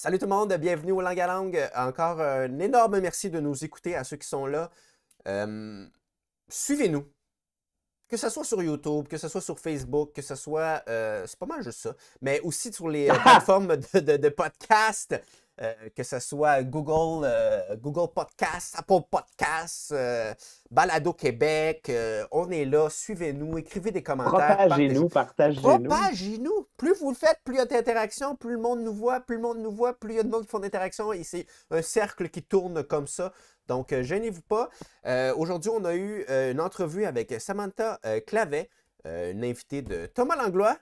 Salut tout le monde, bienvenue au Langue à Langue. Encore un énorme merci de nous écouter à ceux qui sont là. Suivez-nous, que ce soit sur YouTube, que ce soit sur Facebook, que ce soit, c'est pas mal juste ça, mais aussi sur les plateformes de podcast, que ce soit Google Podcast, Apple Podcast, Balado Québec. On est là, suivez-nous, écrivez des commentaires. Propagez-nous, partagez-nous. Propagez-nous. Plus vous le faites, plus il y a d'interactions, plus le monde nous voit, plus le monde nous voit, plus il y a de monde qui font d'interaction. Et c'est un cercle qui tourne comme ça. Donc, gênez-vous pas. Aujourd'hui, on a eu une entrevue avec Samantha Clavet, une invitée de Thomas Langlois.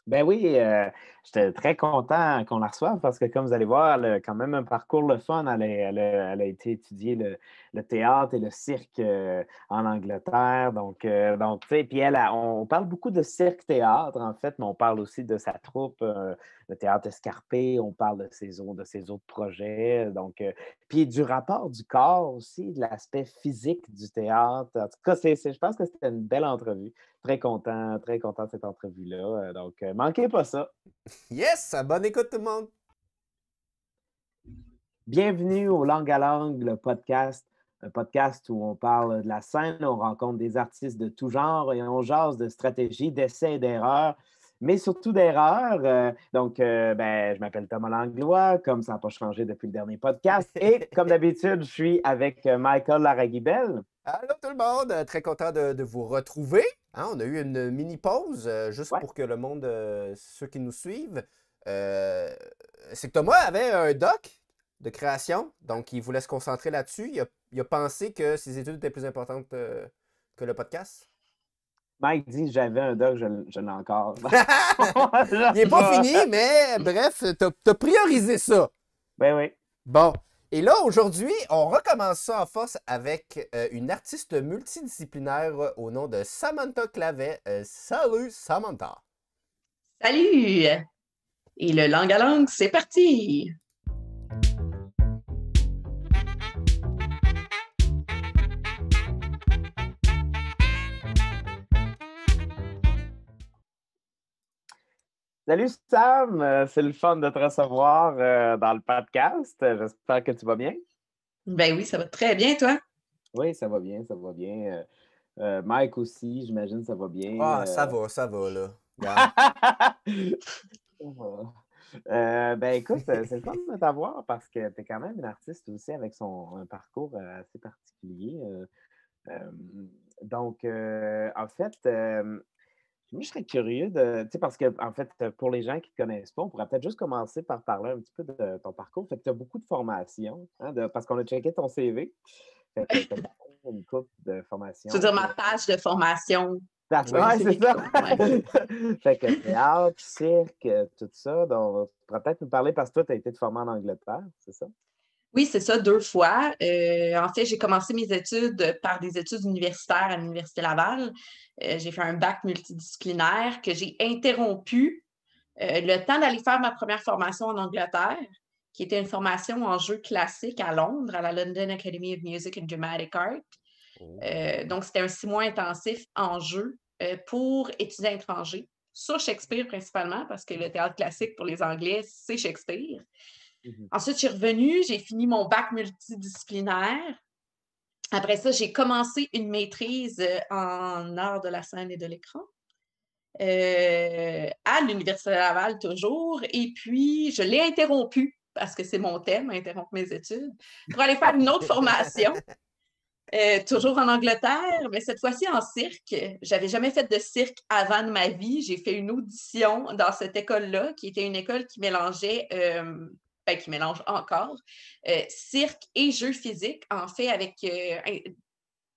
Ben oui, j'étais très content qu'on la reçoive parce que, comme vous allez voir, elle a quand même un parcours le fun. Elle a été étudier le théâtre et le cirque en Angleterre. Donc tu sais, puis on parle beaucoup de cirque-théâtre, en fait, mais on parle aussi de sa troupe, le théâtre Escarpé. On parle de ses autres projets. Donc, puis du rapport du corps aussi, de l'aspect physique du théâtre. En tout cas, je pense que c'était une belle entrevue. Très content de cette entrevue-là. Donc, manquez pas ça. Yes! Bonne écoute tout le monde! Bienvenue au Langue à Langue, le podcast. Un podcast où on parle de la scène, on rencontre des artistes de tout genre et on jase de stratégie, d'essais et d'erreurs, mais surtout d'erreurs. Je m'appelle Thomas Langlois, comme ça n'a pas changé depuis le dernier podcast. Et comme d'habitude, je suis avec Michael Larraguibel. Allô tout le monde! Très content de vous retrouver. Hein, on a eu une mini-pause, juste pour que le monde, ceux qui nous suivent, c'est que Thomas avait un doc de création, donc il voulait se concentrer là-dessus. Il a pensé que ses études étaient plus importantes que le podcast. Mike dit j'avais un doc, je l'ai encore. Il n'est pas fini, mais bref, t'as priorisé ça. Ben oui. Bon. Et là, aujourd'hui, on recommence ça en force avec une artiste multidisciplinaire au nom de Samantha Clavet. Salut, Samantha! Salut! Et le langue à langue, c'est parti! Salut Sam, c'est le fun de te recevoir dans le podcast. J'espère que tu vas bien. Ben oui, ça va très bien, toi? Oui, ça va bien, ça va bien. Mike aussi, j'imagine ça va bien. Ah, ça va, là. Écoute, c'est le fun de t'avoir parce que tu es quand même une artiste aussi avec un parcours assez particulier. En fait, moi, je serais curieux tu sais, parce que, en fait, pour les gens qui ne te connaissent pas, on pourrait peut-être juste commencer par parler un petit peu de ton parcours. Fait que tu as beaucoup de formations, hein, parce qu'on a checké ton CV. Fait que tu as une couple de formations. Tu veux dire ma page de formation? Oui, c'est ça. Ouais. Fait que théâtre, cirque, tout ça. Donc, tu pourrais peut-être nous parler parce que toi, tu as été formé en Angleterre, c'est ça? Oui, c'est ça, 2 fois. En fait, j'ai commencé mes études par des études universitaires à l'Université Laval. J'ai fait un bac multidisciplinaire que j'ai interrompu le temps d'aller faire ma première formation en Angleterre, qui était une formation en jeu classique à Londres, à la London Academy of Music and Dramatic Art. Donc, c'était un 6 mois intensif en jeu pour étudiants étrangers, sur Shakespeare principalement, parce que le théâtre classique pour les Anglais, c'est Shakespeare. Ensuite, je suis revenue, j'ai fini mon bac multidisciplinaire. Après ça, j'ai commencé une maîtrise en art de la scène et de l'écran à l'Université Laval toujours. Et puis, je l'ai interrompu parce que c'est mon thème, interrompre mes études, pour aller faire une autre formation. Toujours en Angleterre, mais cette fois-ci en cirque. J'avais jamais fait de cirque avant de ma vie. J'ai fait une audition dans cette école-là, qui était une école qui mélangeait, qui mélange encore, cirque et jeux physiques, en fait, avec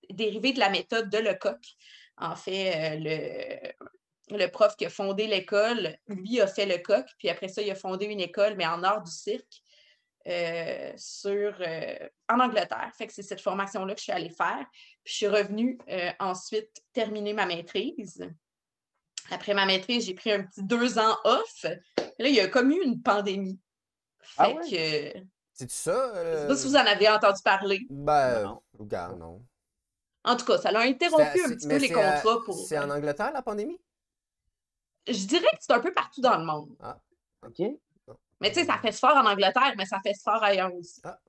dérivé de la méthode de Lecoq. En fait, le prof qui a fondé l'école, lui a fait Lecoq, puis après ça, il a fondé une école, mais en art du cirque. En Angleterre. Fait que c'est cette formation-là que je suis allée faire. Puis je suis revenue ensuite terminer ma maîtrise. Après ma maîtrise, j'ai pris un petit 2 ans off. Et là, il y a comme eu une pandémie. Fait que... C'est ça? Je ne sais pas si vous en avez entendu parler. Non. Regarde, non. En tout cas, ça l'a interrompu un petit peu les contrats pour... C'est en Angleterre, la pandémie? Je dirais que c'est un peu partout dans le monde. Ah, OK. Mais tu sais, ça fait fort en Angleterre, mais ça fait fort ailleurs aussi. Ah.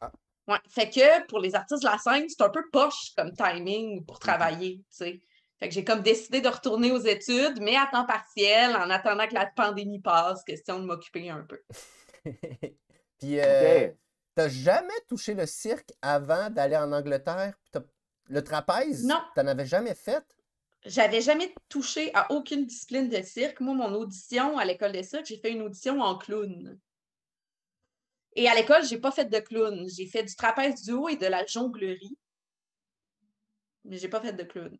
Ah. Ouais. Fait que pour les artistes de la scène, c'est un peu poche comme timing pour travailler, tu sais. Fait que j'ai comme décidé de retourner aux études, mais à temps partiel, en attendant que la pandémie passe, question de m'occuper un peu. Puis, OK. t'as jamais touché le cirque avant d'aller en Angleterre? Le trapèze, Non, t'en avais jamais fait? j'avais jamais touché à aucune discipline de cirque. Moi, mon audition à l'école de cirque, j'ai fait une audition en clown. Et à l'école, j'ai pas fait de clown. J'ai fait du trapèze du haut et de la jonglerie, mais j'ai pas fait de clown.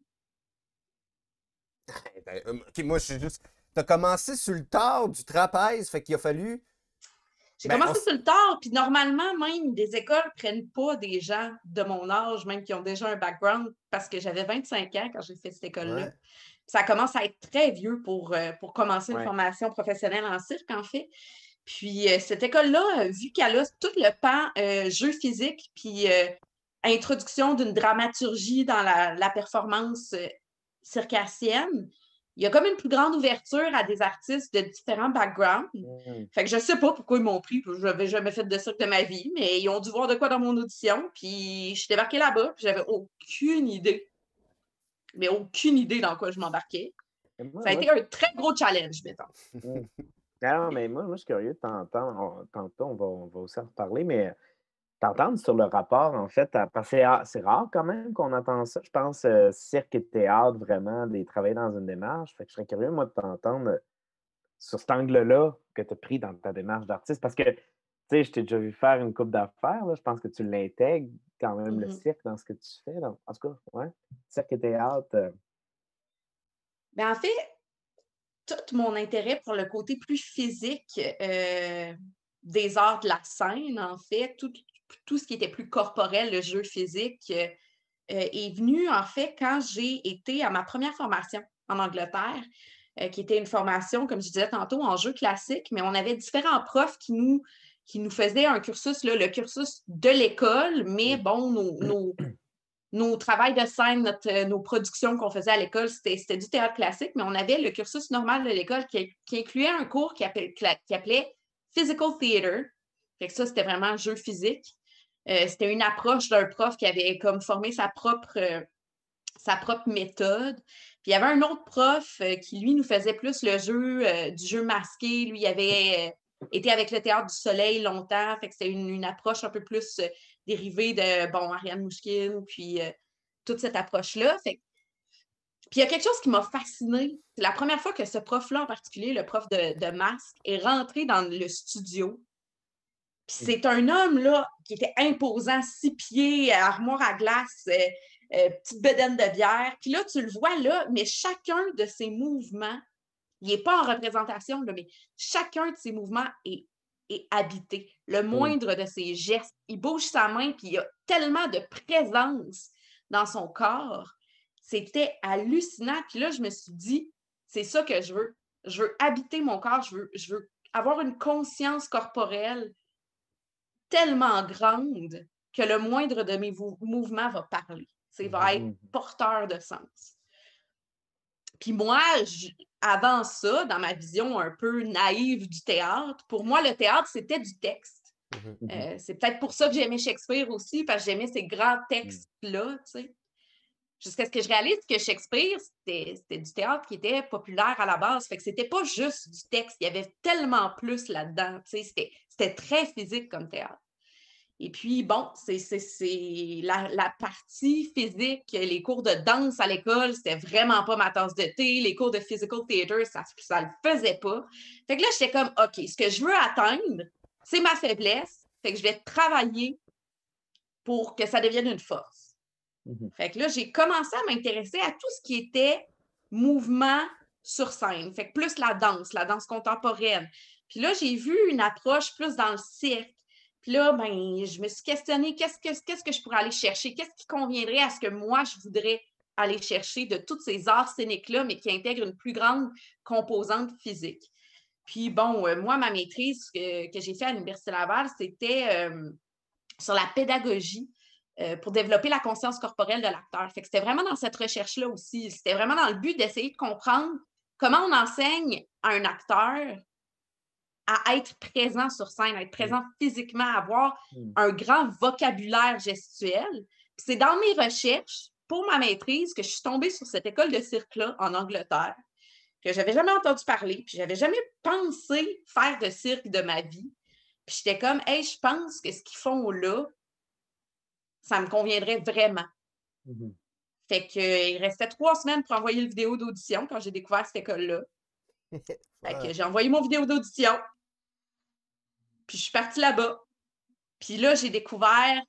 OK, moi, je suis juste... T'as commencé sur le tard du trapèze, fait qu'il a fallu... J'ai Ben, commencé sur le tard, puis normalement, même, des écoles prennent pas des gens de mon âge, même qui ont déjà un background, parce que j'avais 25 ans quand j'ai fait cette école-là. Ouais. Ça commence à être très vieux pour commencer une Ouais. formation professionnelle en cirque, en fait. Puis cette école-là, vu qu'elle a tout le pan jeu physique, puis introduction d'une dramaturgie dans la performance circassienne, il y a comme une plus grande ouverture à des artistes de différents backgrounds. Fait que je sais pas pourquoi ils m'ont pris, je n'avais jamais fait de cirque de ma vie, mais ils ont dû voir de quoi dans mon audition, puis je suis débarquée là-bas, puis j'avais aucune idée, mais aucune idée dans quoi je m'embarquais. Ça a été un très gros challenge, mettons. Non, mais moi, je suis curieux de t'entendre. Tantôt, on va aussi en reparler, mais t'entendre sur le rapport, en fait, parce que c'est rare quand même qu'on entend ça. Je pense cirque et théâtre, vraiment, les travailler dans une démarche. Fait que je serais curieux, moi, de t'entendre sur cet angle-là que tu as pris dans ta démarche d'artiste. Parce que, tu sais, je t'ai déjà vu faire une coupe d'affaires. Je pense que tu l'intègres quand même, le cirque, dans ce que tu fais. Donc, en tout cas, ouais. Cirque et théâtre. Ben, en fait, tout mon intérêt pour le côté plus physique des arts de la scène, en fait, tout ce qui était plus corporel, le jeu physique, est venu, en fait, quand j'ai été à ma première formation en Angleterre, qui était une formation, comme je disais tantôt, en jeu classique, mais on avait différents profs qui nous faisaient un cursus, là, le cursus de l'école, mais bon, nos travails de scène, nos productions qu'on faisait à l'école, c'était du théâtre classique, mais on avait le cursus normal de l'école qui incluait un cours qui appelait Physical Theater. Fait que ça, c'était vraiment jeu physique. C'était une approche d'un prof qui avait comme formé sa propre méthode. Puis il y avait un autre prof qui, lui, nous faisait plus le jeu du jeu masqué. Lui, il avait été avec le Théâtre du Soleil longtemps. Fait que c'était une approche un peu plus dérivée de, bon, Ariane Mouchkine, puis toute cette approche-là. Puis il y a quelque chose qui m'a fascinée. C'est la première fois que ce prof-là en particulier, le prof de masque, est rentré dans le studio. Puis c'est un homme là, qui était imposant, 6 pieds, armoire à glace, petite bedaine de bière. Puis là, tu le vois là, mais chacun de ses mouvements, il n'est pas en représentation, là, mais chacun de ses mouvements est habité. Le moindre de ses gestes, il bouge sa main, puis il y a tellement de présence dans son corps. C'était hallucinant. Puis là, je me suis dit, c'est ça que je veux. Je veux habiter mon corps, je veux avoir une conscience corporelle tellement grande que le moindre de mes mouvements va parler. Ça va être porteur de sens. Puis moi, avant ça, dans ma vision un peu naïve du théâtre, pour moi, le théâtre, c'était du texte. C'est peut-être pour ça que j'aimais Shakespeare aussi, parce que j'aimais ces grands textes-là, tu sais. Jusqu'à ce que je réalise que Shakespeare, c'était du théâtre qui était populaire à la base. Fait que c'était pas juste du texte. Il y avait tellement plus là-dedans. Tu sais, c'était très physique comme théâtre. Et puis, bon, c'est la partie physique, les cours de danse à l'école, c'était vraiment pas ma tasse de thé. Les cours de physical theater, ça le faisait pas. Fait que là, j'étais comme, OK, ce que je veux atteindre, c'est ma faiblesse. Fait que je vais travailler pour que ça devienne une force. Fait que là, j'ai commencé à m'intéresser à tout ce qui était mouvement sur scène. Fait que plus la danse contemporaine. Puis là, j'ai vu une approche plus dans le cirque. Puis là, ben, je me suis questionnée, qu'est-ce que je pourrais aller chercher? Qu'est-ce qui conviendrait à ce que moi, je voudrais aller chercher de tous ces arts scéniques-là, mais qui intègrent une plus grande composante physique? Puis bon, moi, ma maîtrise que j'ai fait à l'Université Laval, c'était sur la pédagogie pour développer la conscience corporelle de l'acteur. Fait que c'était vraiment dans cette recherche-là aussi. C'était vraiment dans le but d'essayer de comprendre comment on enseigne à un acteur à être présent sur scène, à être présent physiquement, à avoir un grand vocabulaire gestuel. Puis c'est dans mes recherches pour ma maîtrise que je suis tombée sur cette école de cirque-là en Angleterre, que j'avais jamais entendu parler, puis j'avais jamais pensé faire de cirque de ma vie. Puis j'étais comme, hey, je pense que ce qu'ils font là, ça me conviendrait vraiment. Fait qu'il restait 3 semaines pour envoyer le vidéo d'audition quand j'ai découvert cette école-là. Fait que j'ai envoyé mon vidéo d'audition. Puis je suis partie là-bas. Puis là, j'ai découvert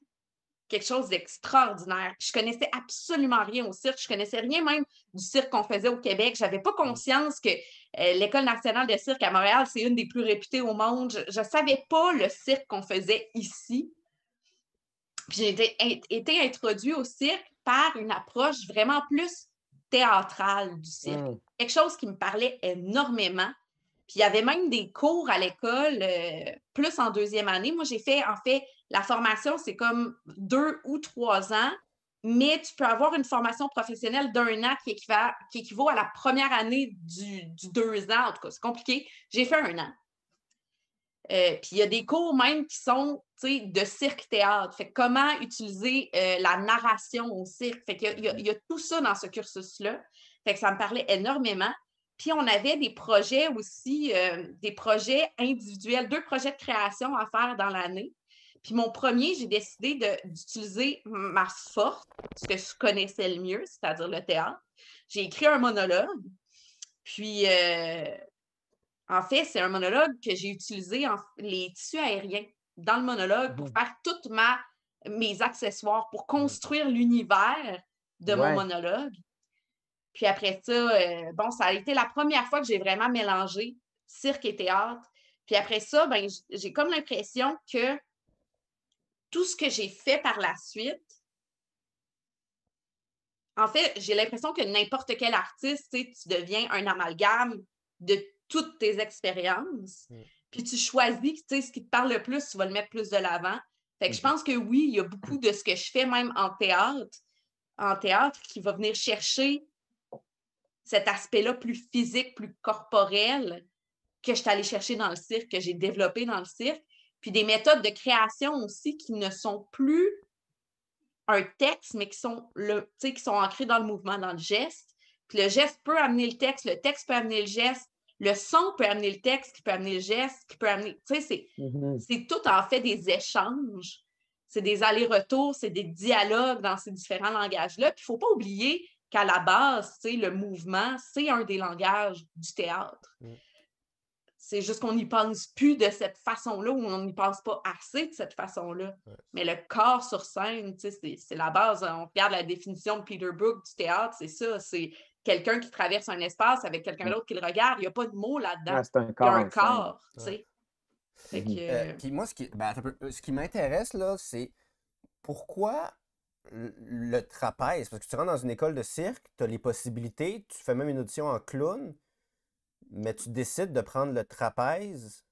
quelque chose d'extraordinaire. Je connaissais absolument rien au cirque. Je connaissais rien même du cirque qu'on faisait au Québec. J'avais pas conscience que l'École nationale de cirque à Montréal, c'est une des plus réputées au monde. Je savais pas le cirque qu'on faisait ici. Puis j'ai été introduite au cirque par une approche vraiment plus théâtrale du cirque. Quelque chose qui me parlait énormément. Puis il y avait même des cours à l'école, plus en 2e année. Moi, j'ai fait, en fait, la formation, c'est comme 2 ou 3 ans, mais tu peux avoir une formation professionnelle d'1 an qui équivaut à la première année du 2 ans. En tout cas, c'est compliqué. J'ai fait 1 an. Puis il y a des cours même qui sont de cirque-théâtre. Fait que comment utiliser la narration au cirque. Fait qu'il y a tout ça dans ce cursus-là. Fait que ça me parlait énormément. Puis on avait des projets aussi, des projets individuels, 2 projets de création à faire dans l'année. Puis mon premier, j'ai décidé d'utiliser ma force, ce que je connaissais le mieux, c'est-à-dire le théâtre. J'ai écrit un monologue. Puis en fait, c'est un monologue que j'ai utilisé les tissus aériens dans le monologue pour faire tous mes accessoires, pour construire l'univers de mon monologue. Puis après ça, ça a été la première fois que j'ai vraiment mélangé cirque et théâtre. Puis après ça, j'ai comme l'impression que tout ce que j'ai fait par la suite, en fait, j'ai l'impression que n'importe quel artiste, tu deviens un amalgame de toutes tes expériences. Puis tu choisis, ce qui te parle le plus, tu vas le mettre plus de l'avant. Fait que je pense que oui, il y a beaucoup de ce que je fais même en théâtre qui va venir chercher cet aspect-là plus physique, plus corporel que je suis allée chercher dans le cirque, que j'ai développé dans le cirque. Puis des méthodes de création aussi qui ne sont plus un texte, mais qui sont ancrés dans le mouvement, dans le geste. Puis le geste peut amener le texte peut amener le geste, le son peut amener le texte, qui peut amener le geste, qui peut amener... c'est tout en fait des échanges. C'est des allers-retours, c'est des dialogues dans ces différents langages-là. Puis il ne faut pas oublier qu'à la base, le mouvement, c'est un des langages du théâtre. C'est juste qu'on n'y pense plus de cette façon-là ou on n'y pense pas assez de cette façon-là. Mais le corps sur scène, c'est la base. On regarde la définition de Peter Brook du théâtre, c'est ça. C'est quelqu'un qui traverse un espace avec quelqu'un d'autre qui le regarde. Il n'y a pas de mots là-dedans. C'est un corps. Il y a un corps, tu sais. Puis moi, ce qui m'intéresse, là, c'est pourquoi le trapèze? Parce que tu rentres dans une école de cirque, tu as les possibilités, tu fais même une audition en clown, mais tu décides de prendre le trapèze.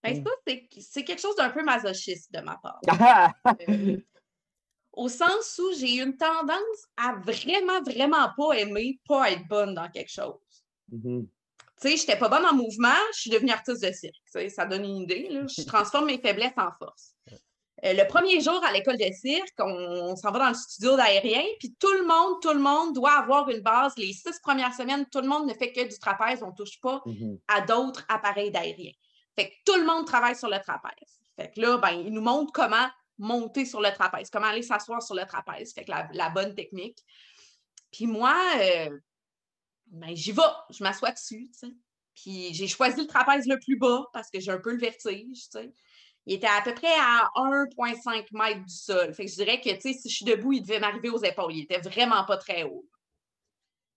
Ça, c'est quelque chose d'un peu masochiste de ma part. Au sens où j'ai une tendance à vraiment, vraiment pas aimer pas être bonne dans quelque chose. Tu sais, j'étais pas bonne en mouvement, je suis devenue artiste de cirque. Ça donne une idée. Là. Je transforme mes faiblesses en force. Le premier jour à l'école de cirque, on s'en va dans le studio d'aérien, puis tout le monde doit avoir une base. Les 6 premières semaines, tout le monde ne fait que du trapèze, on ne touche pas à d'autres appareils d'aérien. Fait que tout le monde travaille sur le trapèze. Fait que là, ils nous montrent comment monter sur le trapèze, comment aller s'asseoir sur le trapèze. Fait que la bonne technique. Puis moi, j'y vais, je m'assois dessus, tu sais. Puis j'ai choisi le trapèze le plus bas parce que j'ai un peu le vertige, tu sais. Il était à peu près à 1,5 mètres du sol. Fait que je dirais que, tu sais, si je suis debout, il devait m'arriver aux épaules. Il était vraiment pas très haut.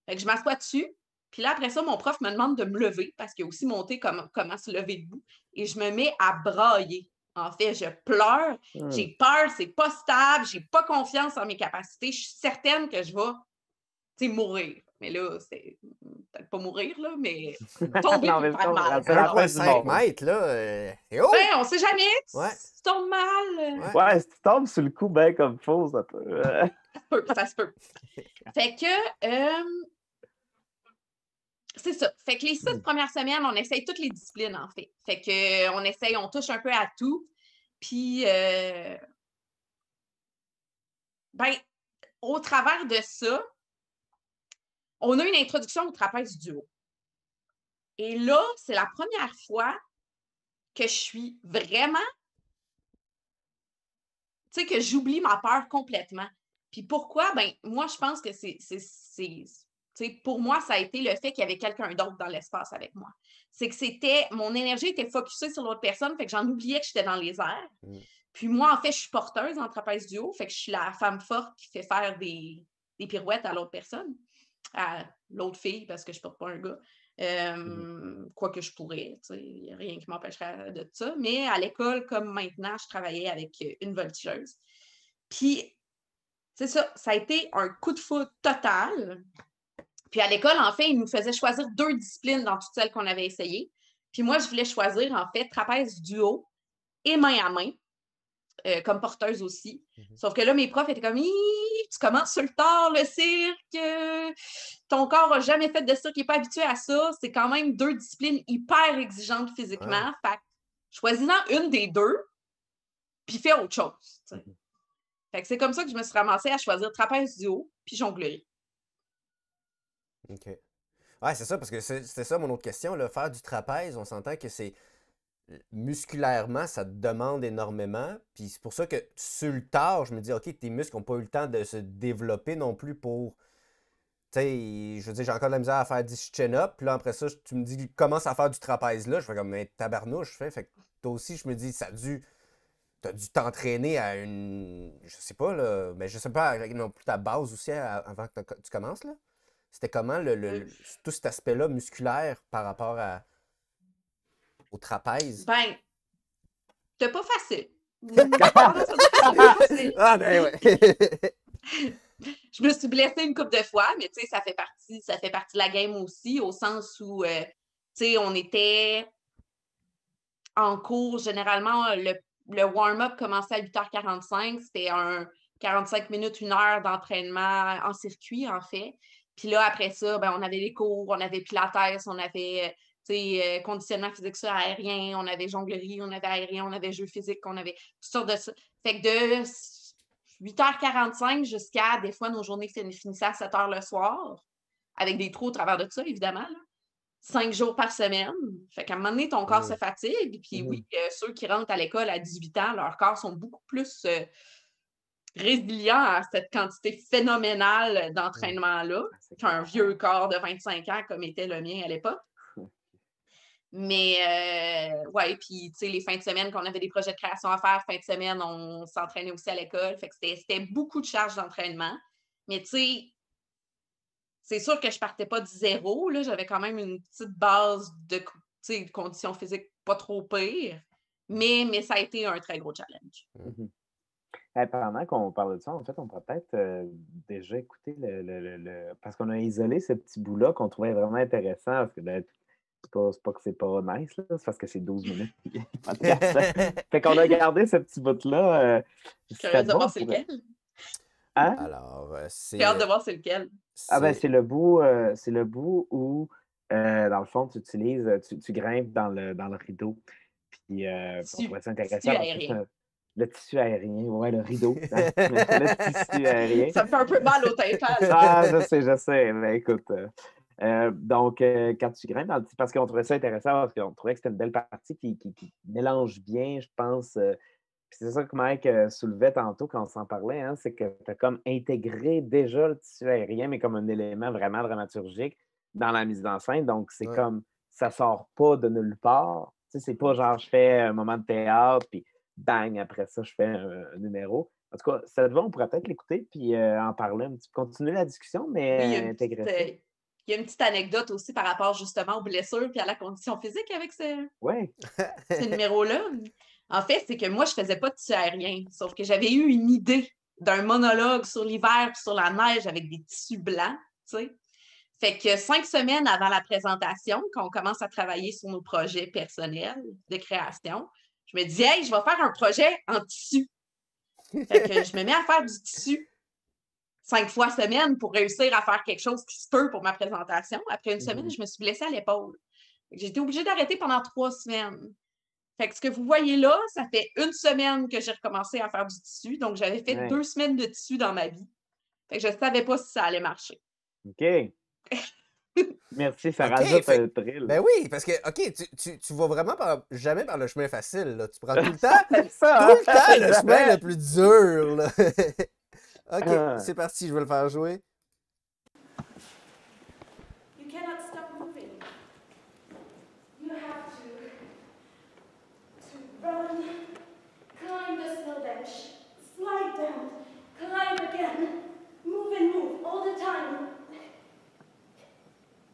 Fait que je m'assois dessus. Puis là, après ça, mon prof me demande de me lever parce qu'il a aussi monté comment se lever debout. Et je me mets à brailler. En fait, je pleure. J'ai peur, c'est pas stable. J'ai pas confiance en mes capacités. Je suis certaine que je vais, tu sais, mourir. Mais là, c'est peut-être pas mourir, là, mais tomber et faire mal. 1,5 mètres, là. On sait jamais. Tu tombes mal. Ouais, si tu tombes sur le coup, comme faux, ça peut. Ça se peut. Fait que C'est ça. Fait que les 6 premières semaines, on essaye toutes les disciplines, en fait. Fait que on touche un peu à tout. Puis, ben, au travers de ça, on a une introduction au trapèze duo. Et là, c'est la première fois que je suis vraiment, tu sais, que j'oublie ma peur complètement. Puis pourquoi? Ben, moi, je pense que pour moi, ça a été le fait qu'il y avait quelqu'un d'autre dans l'espace avec moi. C'est que mon énergie était focusée sur l'autre personne, fait que j'en oubliais que j'étais dans les airs. Puis moi, en fait, je suis porteuse en trapèze duo, fait que je suis la femme forte qui fait faire des pirouettes à l'autre personne, à l'autre fille, parce que je porte pas un gars. Quoique je pourrais, il n'y a rien qui m'empêcherait de ça. Mais à l'école, comme maintenant, je travaillais avec une voltigeuse. Puis, c'est ça, ça a été un coup de foudre total. Puis à l'école, en fait, ils nous faisaient choisir 2 disciplines dans toutes celles qu'on avait essayées. Puis moi, je voulais choisir, en fait, trapèze duo et main à main, comme porteuse aussi. Sauf que là, mes profs étaient comme, tu commences sur le tard, le cirque, ton corps n'a jamais fait de cirque, il n'est pas habitué à ça. C'est quand même 2 disciplines hyper exigeantes physiquement. Fait que choisis-en une des 2, puis fais autre chose. Fait que c'est comme ça que je me suis ramassée à choisir trapèze duo puis jonglerie. OK. Ouais, c'est ça, parce que c'était ça mon autre question. Là. Faire du trapèze, on s'entend que c'est musculairement, ça te demande énormément. Puis c'est pour ça que sur le tard, je me dis, OK, tes muscles n'ont pas eu le temps de se développer non plus pour. Tu sais, je veux dire, j'ai encore de la misère à faire 10 chin-up. Puis là, après ça, tu me dis, commence à faire du trapèze là. Je fais comme, mais tabarnouche. Fait que toi aussi, je me dis, t'as dû t'entraîner à une. Je sais pas, là. Mais je sais pas non plus ta base aussi avant que tu commences, là. C'était comment tout cet aspect-là musculaire par rapport au trapèze? Ben, c'était pas facile. Facile. Ah, ben ouais. Je me suis blessée une couple de fois, mais tu sais, ça fait partie de la game aussi, au sens où, tu sais, on était en cours, généralement, le warm-up commençait à 8h45, c'était un 45 minutes, 1 heure d'entraînement en circuit, en fait. Puis là, après ça, ben, on avait les cours, on avait pilates, on avait conditionnement physique sur aérien, on avait jonglerie, on avait aérien, on avait jeux physiques, on avait toutes sortes de ça. Fait que de 8h45 jusqu'à, des fois, nos journées finissaient à 7h le soir, avec des trous au travers de ça, évidemment, là. 5 jours par semaine. Fait qu'à un moment donné, ton corps se fatigue. Puis oui, ceux qui rentrent à l'école à 18 ans, leurs corps sont beaucoup plus résilients à cette quantité phénoménale d'entraînement-là qu'un vieux corps de 25 ans comme était le mien à l'époque. Mais, ouais, puis, tu sais, les fins de semaine, qu'on avait des projets de création à faire, fin de semaine, on s'entraînait aussi à l'école. Fait que c'était beaucoup de charges d'entraînement. Mais, tu sais, c'est sûr que je partais pas de zéro. Là. J'avais quand même une petite base de conditions physiques pas trop pires. Mais ça a été un très gros challenge. Pendant qu'on parle de ça, en fait, on pourrait peut-être déjà écouter parce qu'on a isolé ce petit bout-là qu'on trouvait vraiment intéressant. Parce que c'est pas que c'est pas nice, là, c'est parce que c'est 12 minutes. Fait qu'on a gardé ce petit bout-là. Je suis curieuse de voir c'est lequel. Hein? Alors, j'ai hâte de voir c'est lequel. Ah ben c'est le bout où, dans le fond, tu grimpes dans le rideau. Puis on trouvait ça intéressant. Tissu aérien. Le tissu aérien, ouais, le rideau. Hein? Le tissu aérien. Ça me fait un peu mal au tympane. Ah, je sais. Mais écoute. Donc, quand tu grimpes dans le parce qu'on trouvait ça intéressant, parce qu'on trouvait que c'était une belle partie qui mélange bien, je pense. C'est ça que Mike soulevait tantôt quand on s'en parlait, hein, c'est que tu as comme intégré déjà le tissu aérien, mais comme un élément vraiment dramaturgique dans la mise en scène. Donc, c'est comme ça sort pas de nulle part. Tu sais, c'est pas genre je fais un moment de théâtre, puis bang, après ça, je fais un numéro. En tout cas, ça te va, on pourrait peut-être l'écouter puis en parler un petit peu, continuer la discussion, mais intégrer ça. Il y a une petite anecdote aussi par rapport justement aux blessures et à la condition physique avec ce numéro-là. En fait, c'est que moi, je ne faisais pas de tissu aérien, sauf que j'avais eu une idée d'un monologue sur l'hiver et sur la neige avec des tissus blancs, tu sais. Fait que 5 semaines avant la présentation, quand on commence à travailler sur nos projets personnels de création, je me dis, hey, je vais faire un projet en tissu. Fait que je me mets à faire du tissu. 5 fois semaine pour réussir à faire quelque chose qui se peut pour ma présentation. Après une semaine, Mhm. je me suis blessée à l'épaule. J'ai été obligée d'arrêter pendant 3 semaines. Fait que ce que vous voyez là, ça fait 1 semaine que j'ai recommencé à faire du tissu. Donc, j'avais fait Ouais. 2 semaines de tissu dans ma vie. Fait que je ne savais pas si ça allait marcher. OK. Merci, ça OK, rajoute fait- un thrill. Ben oui, parce que, OK, tu vas vraiment jamais par le chemin facile, là. Tu prends tout le temps, C'est ça, tout le temps le chemin jamais. le plus dur, là. OK, Ah. c'est parti, je vais le faire jouer. You cannot stop moving. You have to run, climb the snow bench, slide down, climb again, move and move all the time.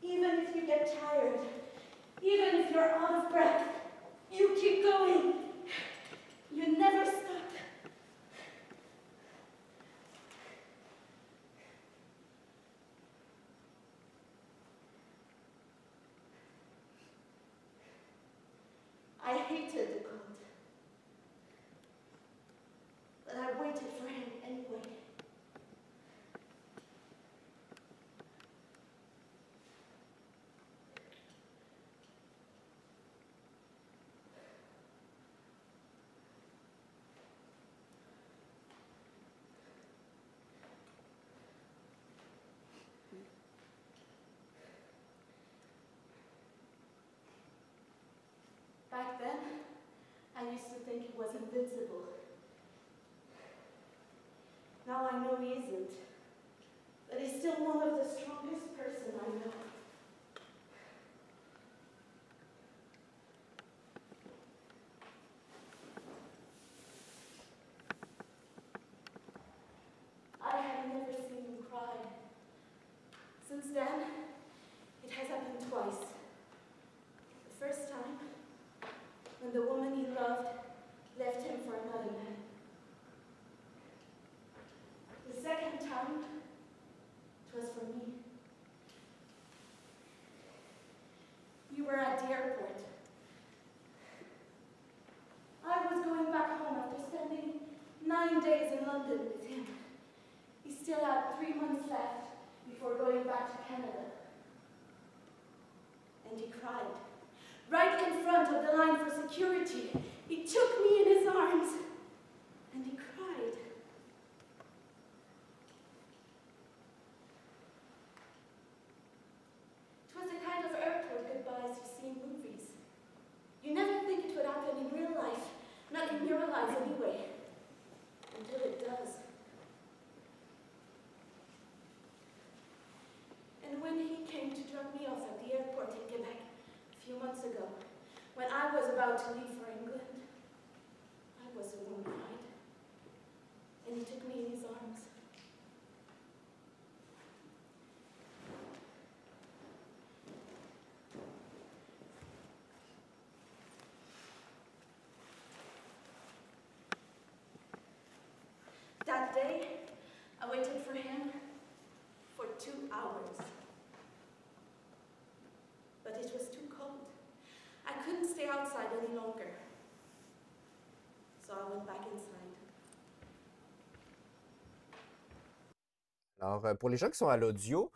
Even if you get tired, even if you're out of breath, you keep going. You never stop. I hated the cold, but I waited for him anyway. Back then, I used to think he was invincible. Now I know he isn't. But he's still one of the strongest person I know. I have never seen him cry. Since then, it has happened twice. The first time, when the woman he loved left him for another man. The second time, it was for me. We were at the airport. I was going back home after spending 9 days in London with him. He still had 3 months left before going back to Canada. And he cried. Right in front of the line for security, he took me in his arms, and he cried. It was the kind of airport goodbyes you see in movies. You never think it would happen in real life, not in your life anyway, until it does. And when he came to drop me off at the airport in Quebec, a few months ago, when I was about to leave for England, I was the one who cried. And he took me in his arms. That day, I waited for him for 2 hours. But it was too cold. I couldn't stay outside any longer. So I went back inside. Alors, pour les gens qui sont à l'audio,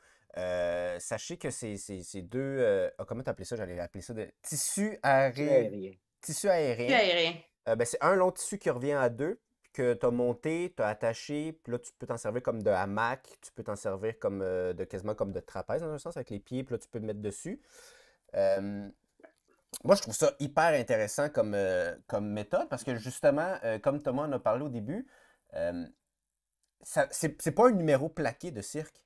sachez que ces deux... comment t'appelais ça? J'allais appeler ça de tissu Aérien. Tissu Puis aérien. aérien. Ben, c'est un long tissu qui revient à deux, que tu as monté, tu as attaché, puis là, tu peux t'en servir comme de hamac, tu peux t'en servir comme quasiment comme de trapèze, dans un sens, avec les pieds, puis là, tu peux te mettre dessus. Moi, je trouve ça hyper intéressant comme méthode, parce que justement, comme Thomas en a parlé au début, c'est pas un numéro plaqué de cirque.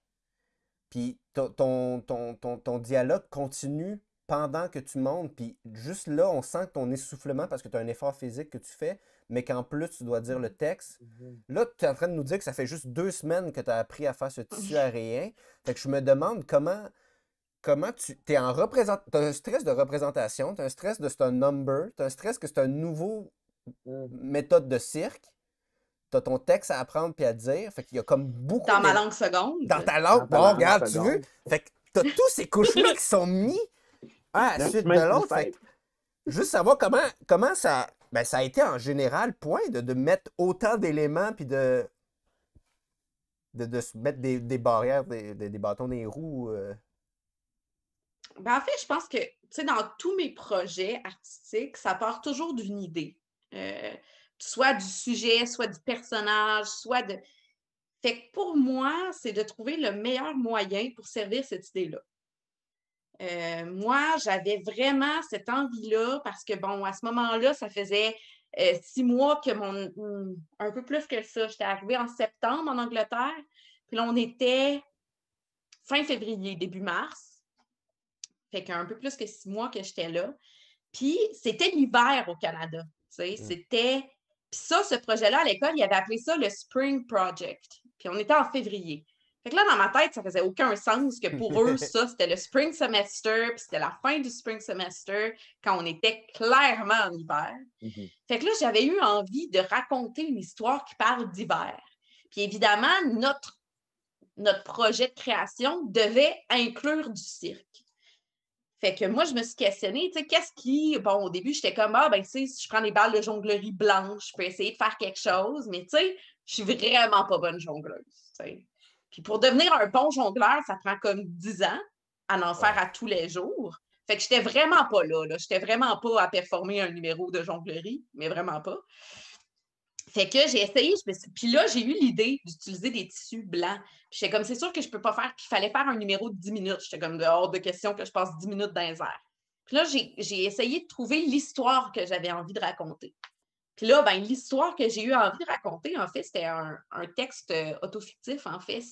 Puis ton dialogue continue pendant que tu montes. Puis juste là, on sent que ton essoufflement, parce que tu as un effort physique que tu fais, mais qu'en plus, tu dois dire le texte. Là, tu es en train de nous dire que ça fait juste 2 semaines que tu as appris à faire ce tissu aérien. Fait que je me demande comment tu es en représentation. Tu as un stress de représentation, tu as un stress de c'est un number, tu as un stress que c'est un nouveau méthode de cirque. Tu as ton texte à apprendre puis à dire. Fait qu'il y a comme beaucoup Dans ma langue seconde. dans ta langue. Dans ta Bon, langue regarde, tu seconde. veux? Fait que t'as tous ces couches-là qui sont mis un à la Le suite de chemin du l'autre. Fait que juste savoir comment ça. Ben, ça a été en général point de mettre autant d'éléments puis de. de se mettre des barrières, des bâtons dans les roues? Ben, en fait, je pense que, tu sais, dans tous mes projets artistiques, ça part toujours d'une idée. Soit du sujet, soit du personnage, soit de... Fait que pour moi, c'est de trouver le meilleur moyen pour servir cette idée-là. Moi, j'avais vraiment cette envie-là parce que, bon, à ce moment-là, ça faisait 6 mois que un peu plus que ça. J'étais arrivée en septembre en Angleterre. Puis là, on était fin février, début mars. Fait qu'un peu plus que 6 mois que j'étais là. Puis c'était l'hiver au Canada. Tu sais, c'était... Puis ça, ce projet-là, à l'école, il avait appelé ça le Spring Project. Puis on était en février. Fait que là, dans ma tête, ça faisait aucun sens que pour eux, ça, c'était le Spring Semester, puis c'était la fin du Spring Semester, quand on était clairement en hiver. Fait que là, j'avais eu envie de raconter une histoire qui parle d'hiver. Puis évidemment, notre projet de création devait inclure du cirque. Fait que moi, je me suis questionnée, tu sais, qu'est-ce qui... Bon, au début, j'étais comme, ben, tu sais, si je prends des balles de jonglerie blanches, je peux essayer de faire quelque chose, mais tu sais, je suis vraiment pas bonne jongleuse, tu sais. Puis pour devenir un bon jongleur, ça prend comme 10 ans à en faire à tous les jours. Fait que j'étais vraiment pas là. J'étais vraiment pas à performer un numéro de jonglerie, mais vraiment pas. Fait que j'ai essayé, puis là, j'ai eu l'idée d'utiliser des tissus blancs. Puis j'étais comme, c'est sûr que je peux pas faire, puis il fallait faire un numéro de 10 minutes. J'étais comme, hors de question que je passe 10 minutes dans les airs. Puis là, j'ai essayé de trouver l'histoire que j'avais envie de raconter. Puis là, ben, l'histoire que j'ai eu envie de raconter, en fait, c'était un texte autofictif, en fait.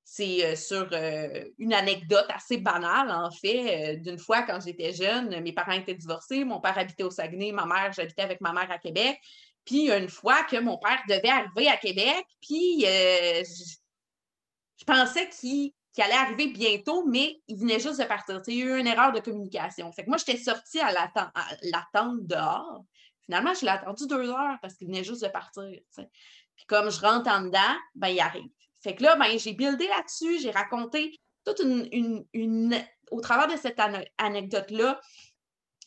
C'est sur une anecdote assez banale, en fait. D'une fois, quand j'étais jeune, mes parents étaient divorcés, mon père habitait au Saguenay, j'habitais avec ma mère à Québec. Puis une fois que mon père devait arriver à Québec, puis je pensais qu'il allait arriver bientôt, mais il venait juste de partir. Il y a eu une erreur de communication. Fait que moi, j'étais sortie à l'attente dehors. Finalement, je l'ai attendu 2 heures parce qu'il venait juste de partir. T'sais. Puis comme je rentre en dedans, ben il arrive. Fait que là, ben, j'ai buildé là-dessus, j'ai raconté toute au travers de cette anecdote-là,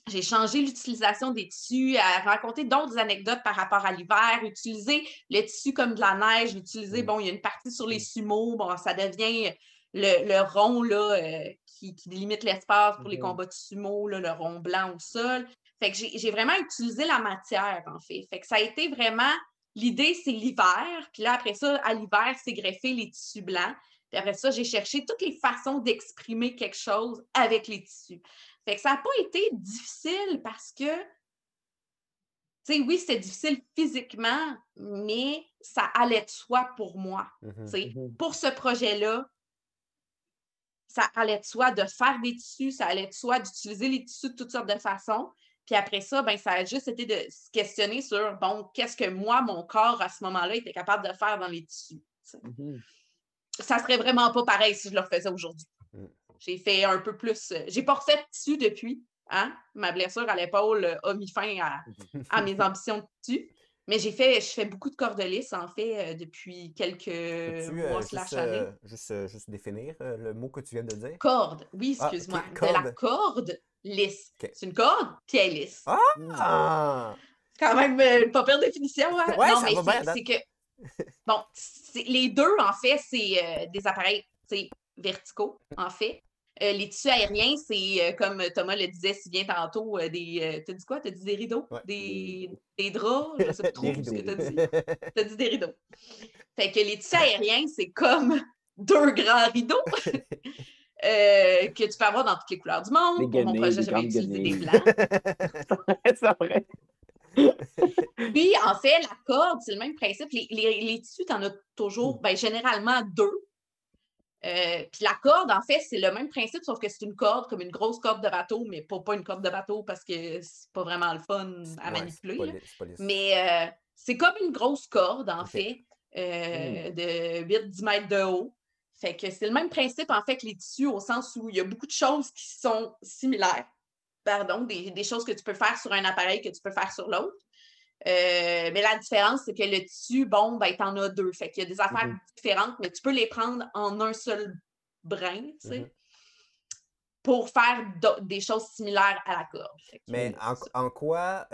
j'ai changé l'utilisation des tissus, à raconter d'autres anecdotes par rapport à l'hiver, utiliser le tissu comme de la neige, utiliser, bon, il y a une partie sur les sumos, bon, ça devient le rond, là, qui limite l'espace pour les combats de sumo, là, le rond blanc au sol. Fait que j'ai vraiment utilisé la matière, en fait. Fait que ça a été vraiment, l'idée, c'est l'hiver, puis là, après ça, à l'hiver, c'est greffer les tissus blancs. Puis après ça, j'ai cherché toutes les façons d'exprimer quelque chose avec les tissus. Fait que ça n'a pas été difficile parce que, tu sais, oui, c'était difficile physiquement, mais ça allait de soi pour moi. Pour ce projet-là, ça allait de soi de faire des tissus, ça allait de soi d'utiliser les tissus de toutes sortes de façons. Puis après ça, ben, ça a juste été de se questionner sur, bon, qu'est-ce que moi, mon corps, à ce moment-là, était capable de faire dans les tissus. Ça serait vraiment pas pareil si je le refaisais aujourd'hui. J'ai fait un peu plus... J'ai pas refait de tissu depuis. Hein? Ma blessure à l'épaule a mis fin à mes ambitions de tissu. Mais je fais beaucoup de cordes lisses, en fait, depuis quelques mois / années. Juste définir le mot que tu viens de dire? Corde, oui, excuse-moi. Okay, de la corde lisse. Okay. C'est une corde, puis elle est lisse. Ah! C'est quand même une pas pire définition. Hein? Ouais, non, ça mais va bien, c'est que... Bon, les deux, en fait, c'est des appareils verticaux, en fait. Les tissus aériens, c'est comme Thomas le disait si bien tantôt, t'as dit quoi? T'as dit des rideaux? Ouais. Des draps? Je sais pas trop ce que t'as dit. T'as dit des rideaux. Fait que les tissus aériens, c'est comme 2 grands rideaux que tu peux avoir dans toutes les couleurs du monde. Pour mon projet, j'avais utilisé des blancs. C'est vrai. Puis, en fait, la corde, c'est le même principe. Les tissus, t'en as toujours, généralement 2. Puis la corde, en fait, c'est le même principe, sauf que c'est une corde, comme une grosse corde de bateau, mais pas une corde de bateau parce que c'est pas vraiment le fun à manipuler. Mais c'est comme une grosse corde, en fait, de 8-10 mètres de haut. Fait que c'est le même principe, en fait, que les tissus, au sens où il y a beaucoup de choses qui sont similaires. Pardon, des choses que tu peux faire sur un appareil que tu peux faire sur l'autre. Mais la différence, c'est que le tissu, bon, ben, t'en as 2. Fait qu'il y a des affaires différentes, mais tu peux les prendre en un seul brin, tu sais, pour faire des choses similaires à la corde. Mais en quoi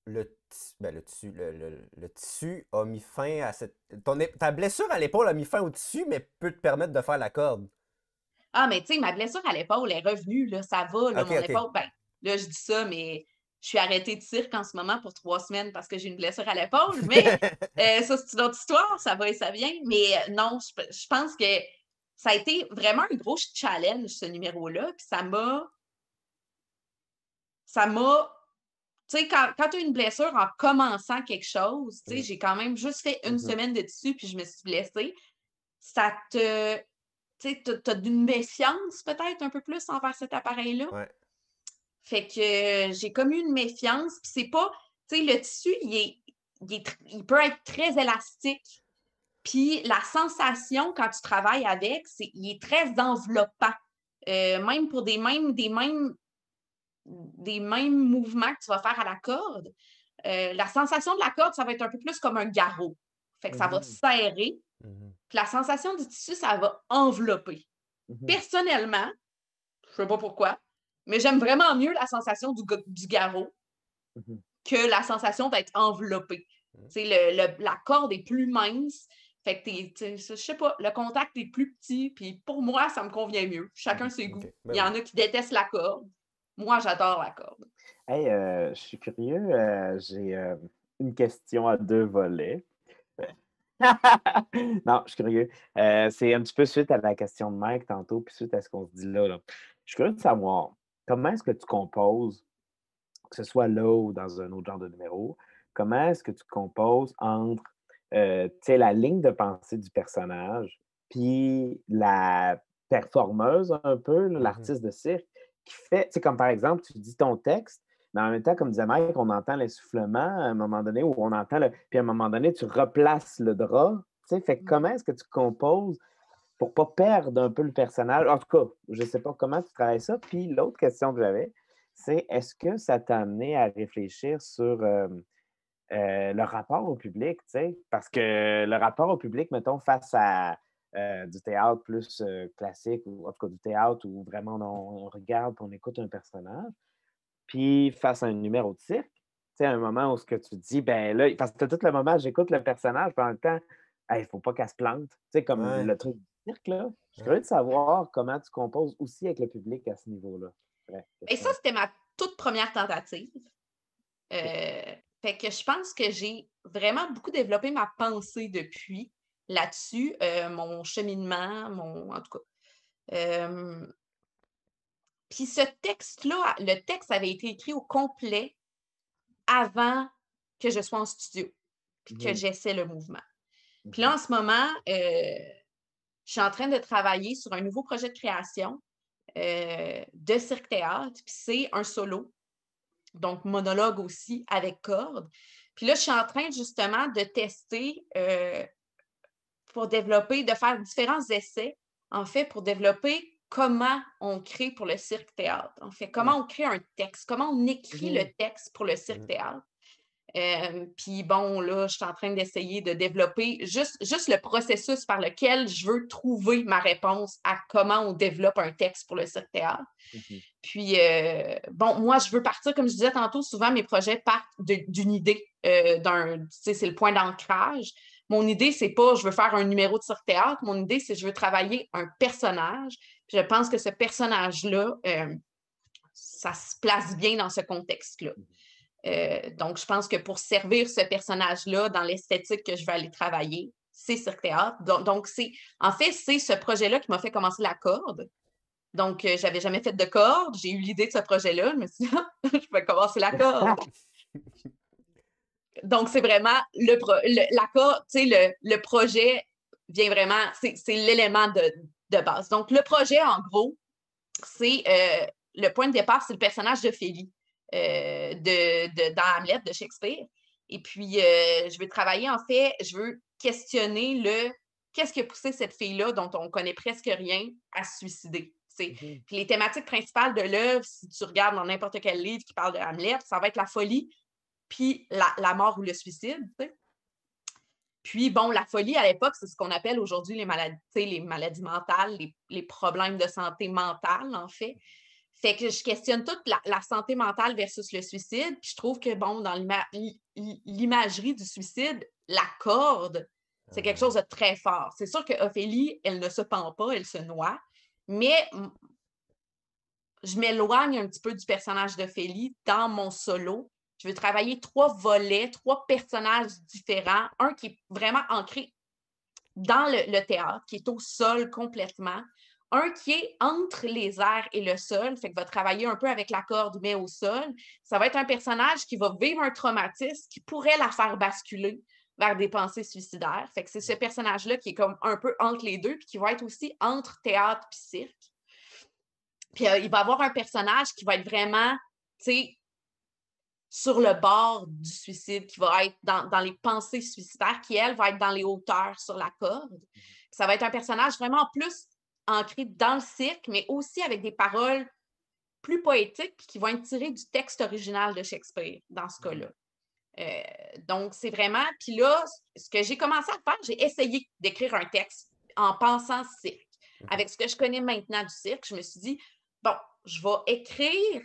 le tissu a mis fin à cette. Ta blessure à l'épaule a mis fin au tissu, mais peut te permettre de faire la corde. Ah, mais tu sais, ma blessure à l'épaule est revenue, là, ça va, là, Ok, mon ok. épaule. Ben, là, je dis ça, mais je suis arrêtée de cirque en ce moment pour 3 semaines parce que j'ai une blessure à l'épaule. Mais ça, c'est une autre histoire, ça va et ça vient. Mais non, je pense que ça a été vraiment un gros challenge, ce numéro-là. Puis tu sais, quand tu as une blessure en commençant quelque chose, tu sais, j'ai quand même juste fait une semaine de dessus, puis je me suis blessée. Ça te. Tu sais, tu as d'une méfiance peut-être un peu plus envers cet appareil-là. Ouais. Fait que j'ai comme eu une méfiance, puis c'est pas. Tu sais, le tissu, il peut être très élastique. Puis la sensation quand tu travailles avec, il est très enveloppant. Même pour des mêmes mouvements que tu vas faire à la corde, la sensation de la corde, ça va être un peu plus comme un garrot. Fait que ça va serrer. Puis la sensation du tissu, ça va envelopper. Personnellement, je ne sais pas pourquoi, mais j'aime vraiment mieux la sensation du garrot que la sensation d'être enveloppé. La corde est plus mince. Fait que je sais pas, le contact est plus petit, puis pour moi, ça me convient mieux. Chacun ses goûts. Ben Il y en a qui détestent la corde. Moi, j'adore la corde. Hey, je suis curieux. J'ai une question à 2 volets. Non, je suis curieux. C'est un petit peu suite à la question de Mike tantôt, puis suite à ce qu'on se dit là. Je suis curieux de savoir comment est-ce que tu composes, que ce soit là ou dans un autre genre de numéro, comment est-ce que tu composes entre tu sais, la ligne de pensée du personnage, puis la performeuse un peu, là, l'artiste de cirque, qui fait, tu sais, comme par exemple, tu dis ton texte, mais en même temps, comme disait Mike, on entend l'essoufflement à un moment donné, ou on entend puis à un moment donné, tu replaces le drap, tu sais, fait que comment est-ce que tu composes pour pas perdre un peu le personnage? En tout cas, je sais pas comment tu travailles ça. Puis l'autre question que j'avais, c'est est-ce que ça t'a amené à réfléchir sur le rapport au public, tu sais? Parce que le rapport au public, mettons, face à du théâtre plus classique, ou en tout cas du théâtre où vraiment on regarde et on écoute un personnage, puis face à un numéro de cirque, tu sais, à un moment où ce que tu dis, ben là, parce que tu as tout le moment, j'écoute le personnage, puis en même temps, il ne faut pas qu'elle se plante. Tu sais, comme Ouais. le truc du cirque, là. Je suis curieux de savoir comment tu composes aussi avec le public à ce niveau-là. Bref, Et ça, question. c'était ma toute première tentative. Fait que je pense que j'ai vraiment beaucoup développé ma pensée depuis là-dessus, mon cheminement, en tout cas. Puis ce texte-là, le texte avait été écrit au complet avant que je sois en studio, puis que j'essaie le mouvement. Puis là, en ce moment, je suis en train de travailler sur un nouveau projet de création de cirque-théâtre, puis c'est un solo, donc monologue aussi avec corde. Puis là, je suis en train justement de tester pour développer, de faire différents essais, en fait, pour développer comment on crée pour le cirque-théâtre. En fait, comment on crée un texte, comment on écrit le texte pour le cirque-théâtre. Puis bon, là, je suis en train d'essayer de développer juste le processus par lequel je veux trouver ma réponse à comment on développe un texte pour le cirque-théâtre. Puis, bon, moi, je veux partir, comme je disais tantôt, souvent mes projets partent d'une idée, tu sais, c'est le point d'ancrage. Mon idée, c'est pas je veux faire un numéro de cirque-théâtre. Mon idée, c'est je veux travailler un personnage. Puis je pense que ce personnage-là, ça se place bien dans ce contexte-là. Donc, je pense que pour servir ce personnage-là dans l'esthétique que je vais aller travailler, c'est cirque-théâtre. Donc en fait, c'est ce projet-là qui m'a fait commencer la corde. Donc, j'avais jamais fait de corde. J'ai eu l'idée de ce projet-là. Je me suis dit, je vais commencer la corde. Donc, c'est vraiment la corde, tu sais, le projet vient vraiment, c'est l'élément de base. Donc, le projet, en gros, c'est le point de départ, c'est le personnage de Feli dans Hamlet de Shakespeare. Et puis, je veux travailler, en fait, je veux questionner qu'est-ce qui a poussé cette fille-là, dont on connaît presque rien, à se suicider. Puis les thématiques principales de l'œuvre, si tu regardes dans n'importe quel livre qui parle de Hamlet, ça va être la folie, puis la mort ou le suicide. T'sais. Puis, bon, la folie, à l'époque, c'est ce qu'on appelle aujourd'hui les maladies mentales, les problèmes de santé mentale, en fait. Fait que je questionne toute la santé mentale versus le suicide. Puis je trouve que, bon, dans l'imagerie du suicide, la corde, c'est quelque chose de très fort. C'est sûr qu'Ophélie, elle ne se pend pas, elle se noie. Mais je m'éloigne un petit peu du personnage d'Ophélie dans mon solo. Je veux travailler 3 volets, 3 personnages différents. Un qui est vraiment ancré dans le théâtre, qui est au sol complètement. Un qui est entre les airs et le sol, fait que va travailler un peu avec la corde, mais au sol. Ça va être un personnage qui va vivre un traumatisme qui pourrait la faire basculer vers des pensées suicidaires. Fait que c'est ce personnage-là qui est comme un peu entre les deux, puis qui va être aussi entre théâtre et cirque. Puis il va y avoir un personnage qui va être vraiment, tu sais, sur le bord du suicide, qui va être dans les pensées suicidaires, qui, elle, va être dans les hauteurs sur la corde. Ça va être un personnage vraiment plus ancré dans le cirque, mais aussi avec des paroles plus poétiques qui vont être tirées du texte original de Shakespeare, dans ce cas-là. Donc, c'est vraiment... Puis là, ce que j'ai commencé à faire, j'ai essayé d'écrire un texte en pensant cirque. Avec ce que je connais maintenant du cirque, je me suis dit, bon, je vais écrire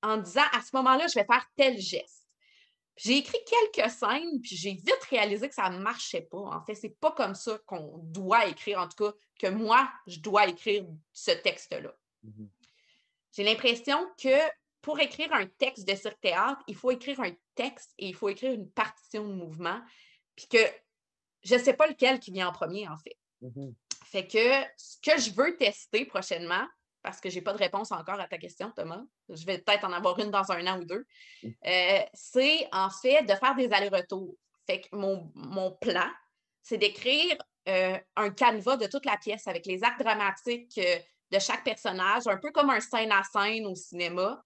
en disant, à ce moment-là, je vais faire tel geste. J'ai écrit quelques scènes, puis j'ai vite réalisé que ça ne marchait pas. En fait, c'est pas comme ça qu'on doit écrire, en tout cas, que moi, je dois écrire ce texte-là. Mm-hmm. J'ai l'impression que pour écrire un texte de cirque-théâtre, il faut écrire un texte et il faut écrire une partition de mouvement, puis que je ne sais pas lequel qui vient en premier, en fait. Mm-hmm. Fait que ce que je veux tester prochainement, parce que je n'ai pas de réponse encore à ta question, Thomas. Je vais peut-être en avoir une dans 1 an ou 2. C'est en fait de faire des allers-retours. Fait que mon plan, c'est d'écrire un canevas de toute la pièce avec les actes dramatiques de chaque personnage, un peu comme un scène à scène au cinéma.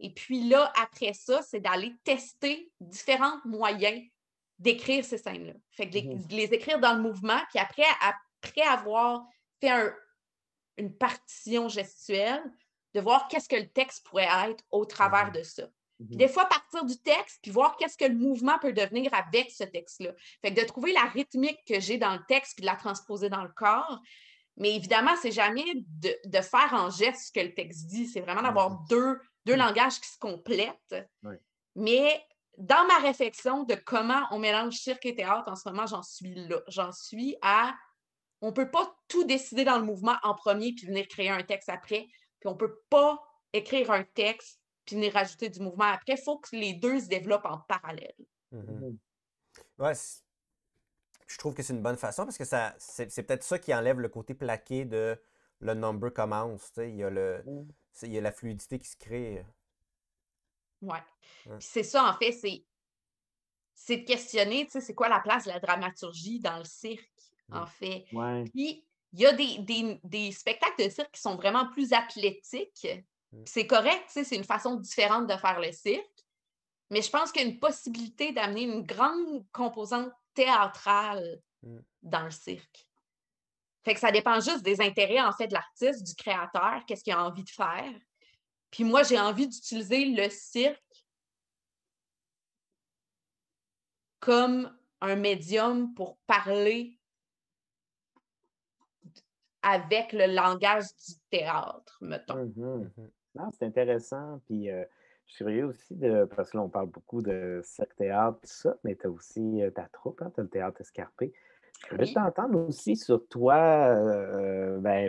Et puis là, après ça, c'est d'aller tester différents moyens d'écrire ces scènes-là. Fait que de les écrire dans le mouvement, puis après avoir fait une partition gestuelle, de voir qu'est-ce que le texte pourrait être au travers de ça. Puis des fois, partir du texte, puis voir qu'est-ce que le mouvement peut devenir avec ce texte-là. Fait que de trouver la rythmique que j'ai dans le texte, puis de la transposer dans le corps. Mais évidemment, c'est jamais de faire en geste ce que le texte dit. C'est vraiment d'avoir deux langages qui se complètent. Oui. Mais dans ma réflexion de comment on mélange cirque et théâtre, en ce moment, j'en suis là. J'en suis à... On ne peut pas tout décider dans le mouvement en premier puis venir créer un texte après. Puis on ne peut pas écrire un texte puis venir rajouter du mouvement après. Il faut que les deux se développent en parallèle. Mm-hmm. Ouais, je trouve que c'est une bonne façon parce que c'est peut-être ça qui enlève le côté plaqué de le number commence. Il y a la fluidité qui se crée. Oui. C'est ça, en fait, c'est de questionner, c'est quoi la place de la dramaturgie dans le cirque, en fait. Ouais. Puis, il y a des spectacles de cirque qui sont vraiment plus athlétiques. C'est correct, c'est une façon différente de faire le cirque. Mais je pense qu'il y a une possibilité d'amener une grande composante théâtrale dans le cirque. Fait que ça dépend juste des intérêts, en fait, de l'artiste, du créateur, qu'est-ce qu'il a envie de faire. Puis moi, j'ai envie d'utiliser le cirque comme un médium pour parler avec le langage du théâtre, mettons. Mm-hmm. Non, c'est intéressant. Puis je suis curieux aussi parce que là, on parle beaucoup de cirque-théâtre, tout ça, mais tu as aussi ta troupe, hein, tu as le Théâtre Escarpé. Je voulais t'entendre aussi sur toi,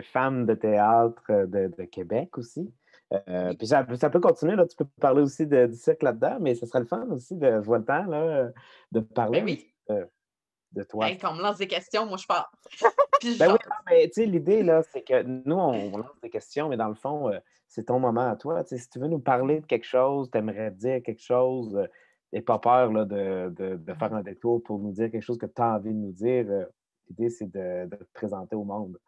femme de théâtre de Québec aussi. Puis ça peut continuer, là, tu peux parler aussi du cirque là-dedans, mais ce serait le fun aussi je vois le temps là, de parler de toi. Hey, quand on me lance des questions, moi je parle. Oui, mais tu sais, l'idée, là, c'est que nous, on lance des questions, mais dans le fond, c'est ton moment à toi. Si tu veux nous parler de quelque chose, tu aimerais dire quelque chose, n'aie pas peur là, de faire un détour pour nous dire quelque chose que tu as envie de nous dire. L'idée, c'est de te présenter au monde.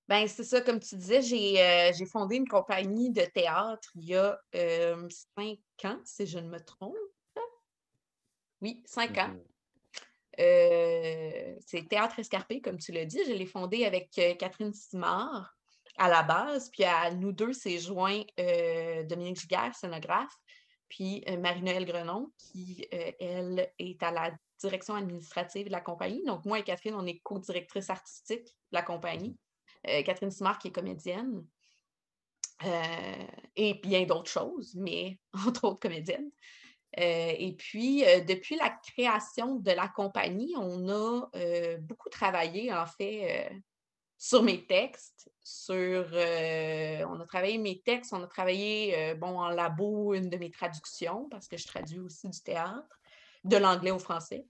Ben, c'est ça, comme tu disais, j'ai fondé une compagnie de théâtre il y a 5 ans, si je ne me trompe. Oui, 5 ans. C'est Théâtre Escarpé, comme tu l'as dit. Je l'ai fondé avec Catherine Simard à la base. Puis à nous deux s'est joint Dominique Giguère, scénographe, puis Marie-Noëlle Grenon, qui, elle, est à la direction administrative de la compagnie. Donc, moi et Catherine, on est co-directrice artistique de la compagnie. Catherine Simard, qui est comédienne, et bien d'autres choses, mais entre autres comédienne. Et puis, depuis la création de la compagnie, on a beaucoup travaillé, en fait, sur mes textes, on a travaillé mes textes, on a travaillé, en labo, une de mes traductions, parce que je traduis aussi du théâtre, de l'anglais au français,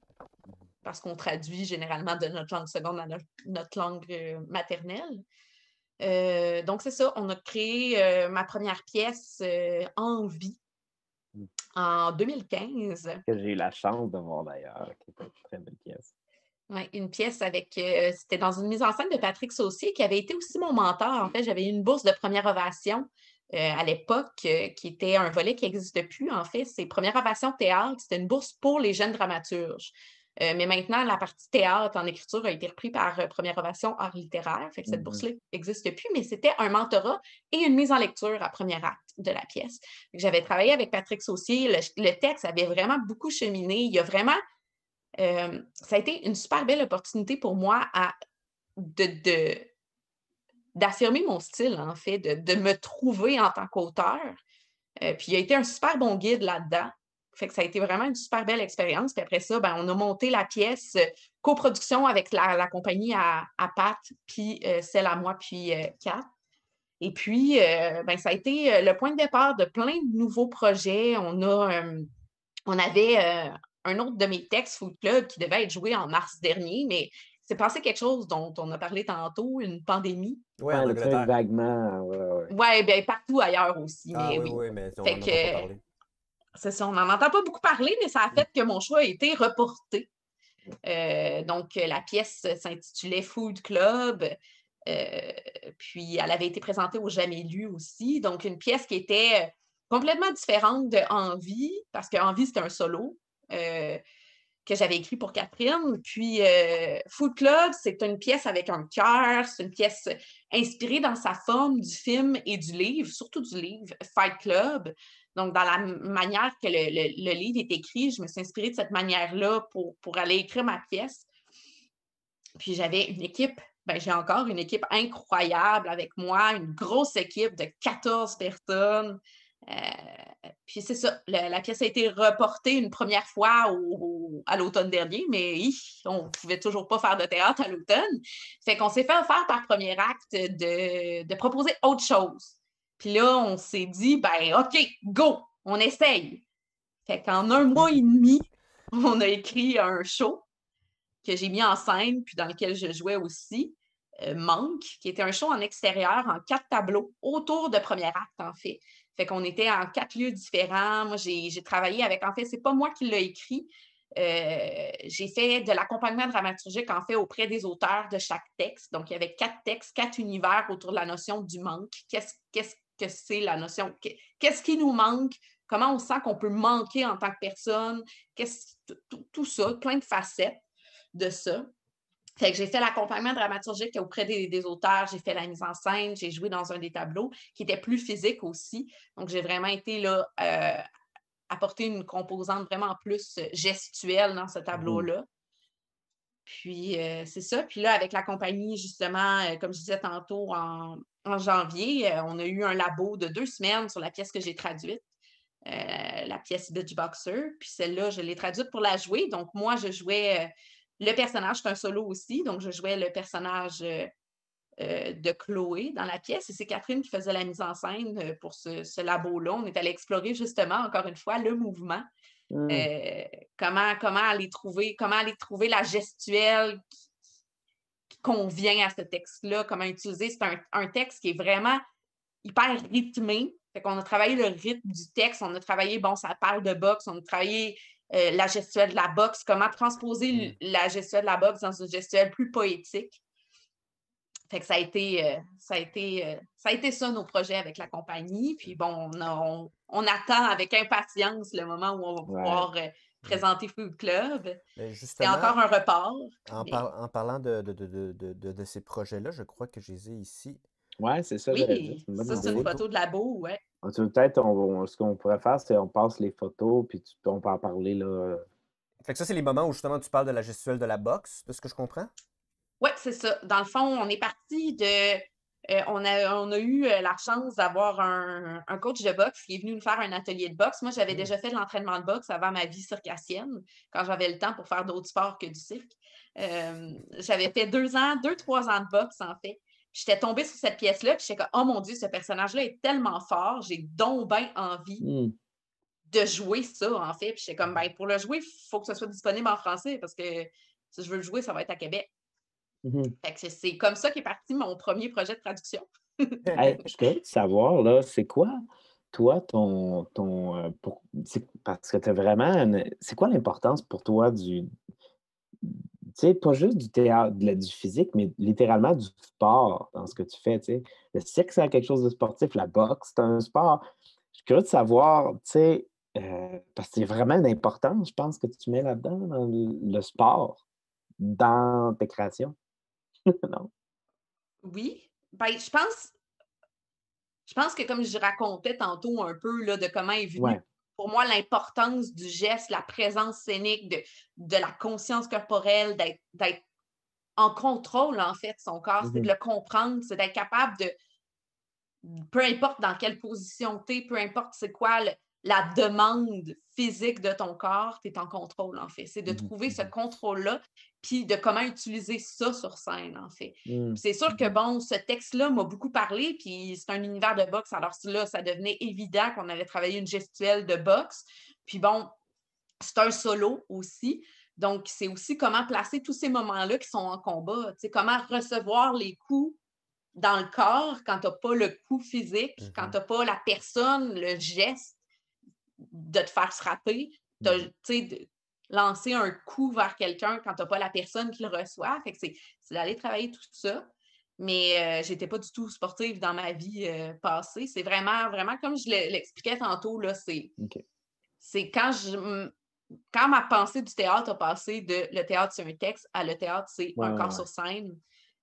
parce qu'on traduit généralement de notre langue seconde à notre langue maternelle. Donc, c'est ça, on a créé ma première pièce, Envie, en 2015. Que j'ai eu la chance de voir d'ailleurs, qui est une très belle pièce. Oui, une pièce c'était dans une mise en scène de Patrick Saucier, qui avait été aussi mon mentor. En fait, j'avais eu une bourse de première ovation à l'époque, qui était un volet qui n'existe plus. En fait, c'est Première ovation théâtre, c'était une bourse pour les jeunes dramaturges. Mais maintenant, la partie théâtre en écriture a été reprise par Première ovation art littéraire. Fait que cette bourse-là n'existe plus, mais c'était un mentorat et une mise en lecture à premier acte de la pièce. J'avais travaillé avec Patrick Saucier. Le texte avait vraiment beaucoup cheminé. Il y a vraiment ça a été une super belle opportunité pour moi d'affirmer mon style, en fait, de me trouver en tant qu'auteur. Puis il a été un super bon guide là-dedans. Fait que ça a été vraiment une super belle expérience. Puis après ça, on a monté la pièce coproduction avec la compagnie à Pat, puis celle à moi, puis Kat. Et puis, ça a été le point de départ de plein de nouveaux projets. On avait un autre de mes textes, Food Club, qui devait être joué en mars dernier, mais c'est passé quelque chose dont on a parlé tantôt, une pandémie. Oui, en le truc Angleterre. vaguement. Oui, bien partout ailleurs aussi, mais oui. Oui, mais on Fait n'en entend que, pas parler. c'est ça, on n'en entend pas beaucoup parler, mais ça a fait que mon choix a été reporté. Donc, la pièce s'intitulait Food Club. Puis, elle avait été présentée au Jamais Lu aussi. Donc, une pièce qui était complètement différente de Envie, parce que Envie, c'était un solo que j'avais écrit pour Catherine. Puis, Food Club, c'est une pièce avec un cœur. C'est une pièce inspirée dans sa forme du film et du livre, surtout du livre Fight Club. Donc, dans la manière que le livre est écrit, je me suis inspirée de cette manière-là pour aller écrire ma pièce. Puis j'avais une équipe, j'ai encore une équipe incroyable avec moi, une grosse équipe de 14 personnes. Puis c'est ça, la pièce a été reportée une première fois à l'automne dernier, mais on ne pouvait toujours pas faire de théâtre à l'automne. Fait qu'on s'est fait offert par premier acte de proposer autre chose. Puis là, on s'est dit, OK, go, on essaye. Fait qu'en 1 mois et demi, on a écrit un show que j'ai mis en scène, puis dans lequel je jouais aussi, Manque, qui était un show en extérieur, en 4 tableaux, autour de premier acte, en fait. Fait qu'on était en 4 lieux différents. Moi, j'ai travaillé avec, en fait, c'est pas moi qui l'ai écrit. J'ai fait de l'accompagnement dramaturgique, en fait, auprès des auteurs de chaque texte. Donc, il y avait 4 textes, 4 univers autour de la notion du manque. Qu'est-ce que c'est la notion? Qu'est-ce qui nous manque? Comment on sent qu'on peut manquer en tant que personne? Tout ça, plein de facettes de ça. Fait que j'ai fait l'accompagnement dramaturgique auprès des auteurs, j'ai fait la mise en scène, j'ai joué dans un des tableaux qui était plus physique aussi. Donc, j'ai vraiment été là, apporter une composante vraiment plus gestuelle dans ce tableau-là. Puis, c'est ça. Puis là, avec la compagnie, justement, comme je disais tantôt, en janvier, on a eu un labo de 2 semaines sur la pièce que j'ai traduite. La pièce Bitch Boxer. Puis celle-là, je l'ai traduite pour la jouer. Donc, moi, je jouais le personnage, c'est un solo aussi. Donc, je jouais le personnage de Chloé dans la pièce. Et c'est Catherine qui faisait la mise en scène pour ce labo-là. On est allé explorer justement, encore une fois, le mouvement. Comment aller trouver la gestuelle qui convient à ce texte-là, comment utiliser. C'est un texte qui est vraiment hyper rythmé. Fait qu'on a travaillé le rythme du texte, on a travaillé, ça parle de boxe, on a travaillé la gestuelle de la boxe, comment transposer la gestuelle de la boxe dans une gestuelle plus poétique. Fait que ça a été ça, nos projets avec la compagnie. Puis on attend avec impatience le moment où on va pouvoir présenter Food Club. C'est encore un report. En parlant de ces projets-là, je crois que je les ai ici. Oui, c'est ça. Oui, ça, c'est une photo de labo, ouais. Peut-être, ce qu'on pourrait faire, c'est qu'on passe les photos, puis on peut en parler, là. Fait que ça, c'est les moments où, justement, tu parles de la gestuelle de la boxe, de ce que je comprends? Oui, c'est ça. Dans le fond, on est parti de. On a eu la chance d'avoir un coach de boxe qui est venu nous faire un atelier de boxe. Moi, j'avais déjà fait de l'entraînement de boxe avant ma vie circassienne, quand j'avais le temps pour faire d'autres sports que du cirque. J'avais fait 2 ans, 3 ans de boxe, en fait. J'étais tombée sur cette pièce-là, puis j'étais comme, oh mon Dieu, ce personnage-là est tellement fort, j'ai donc bien envie Hmm. de jouer ça, en fait. Puis j'étais comme, ben, pour le jouer, il faut que ce soit disponible en français, parce que si je veux le jouer, ça va être à Québec. Mhm. Fait que c'est comme ça qu'est parti mon premier projet de traduction. Hey, je voudrais savoir, là, c'est quoi, toi, parce que tu vraiment, c'est quoi l'importance pour toi tu sais, pas juste du théâtre, du physique, mais littéralement du sport dans ce que tu fais, tu sais. Le cirque, c'est quelque chose de sportif, la boxe, c'est un sport. Je suis curieux de savoir, tu sais, parce que c'est vraiment une importance, je pense, que tu mets là-dedans, dans le sport, dans tes créations, non? Oui, ben, je pense que comme je racontais tantôt un peu là, de comment est venue Ouais. pour moi l'importance du geste, la présence scénique, de la conscience corporelle, d'être en contrôle, en fait, de son corps, c'est de Mhm. le comprendre, c'est d'être capable de, peu importe dans quelle position tu es, peu importe c'est quoi la demande physique de ton corps, tu es en contrôle, en fait. C'est de Mhm. trouver ce Mhm. contrôle-là, puis de comment utiliser ça sur scène, en fait. Mhm. Puis c'est sûr que, bon, ce texte-là m'a beaucoup parlé, puis c'est un univers de boxe, alors là, ça devenait évident qu'on allait travailler une gestuelle de boxe. Puis bon, c'est un solo aussi. Donc, c'est aussi comment placer tous ces moments-là qui sont en combat. Tu sais, comment recevoir les coups dans le corps quand tu n'as pas le coup physique, quand tu n'as pas la personne, le geste de te faire frapper, tu sais, de lancer un coup vers quelqu'un quand tu n'as pas la personne qui le reçoit. Fait que c'est d'aller travailler tout ça. Mais j'étais pas du tout sportive dans ma vie passée. C'est vraiment, vraiment, comme je l'expliquais tantôt, là, OK. c'est quand ma pensée du théâtre a passé de le théâtre, c'est un texte, à le théâtre, c'est Ouais, un ouais, corps ouais. sur scène,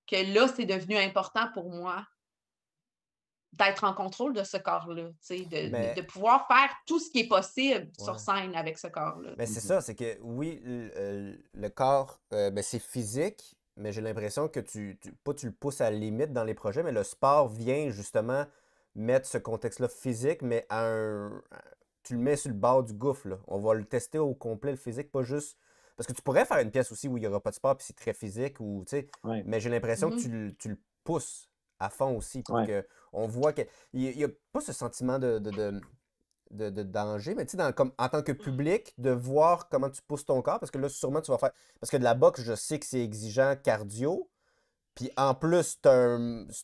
que là, c'est devenu important pour moi d'être en contrôle de ce corps-là, tu sais, Mais, de pouvoir faire tout ce qui est possible sur ouais. scène avec ce corps-là. Mais c'est Mhm. ça, c'est que oui, le corps, ben, c'est physique, mais j'ai l'impression que pas tu le pousses à la limite dans les projets, mais le sport vient justement mettre ce contexte-là physique, mais tu le mets sur le bord du gouffre, là. On va le tester au complet, le physique, pas juste. Parce que tu pourrais faire une pièce aussi où il n'y aura pas de sport, puis c'est très physique, ou, tu sais, Ouais, mais j'ai l'impression que Mhm. tu le pousses à fond aussi pour ouais. que on voit que. Il n'y a pas ce sentiment de danger, mais tu sais, comme, en tant que public, de voir comment tu pousses ton corps, parce que là, sûrement, tu vas faire. Parce que de la boxe, je sais que c'est exigeant cardio, puis en plus, c'est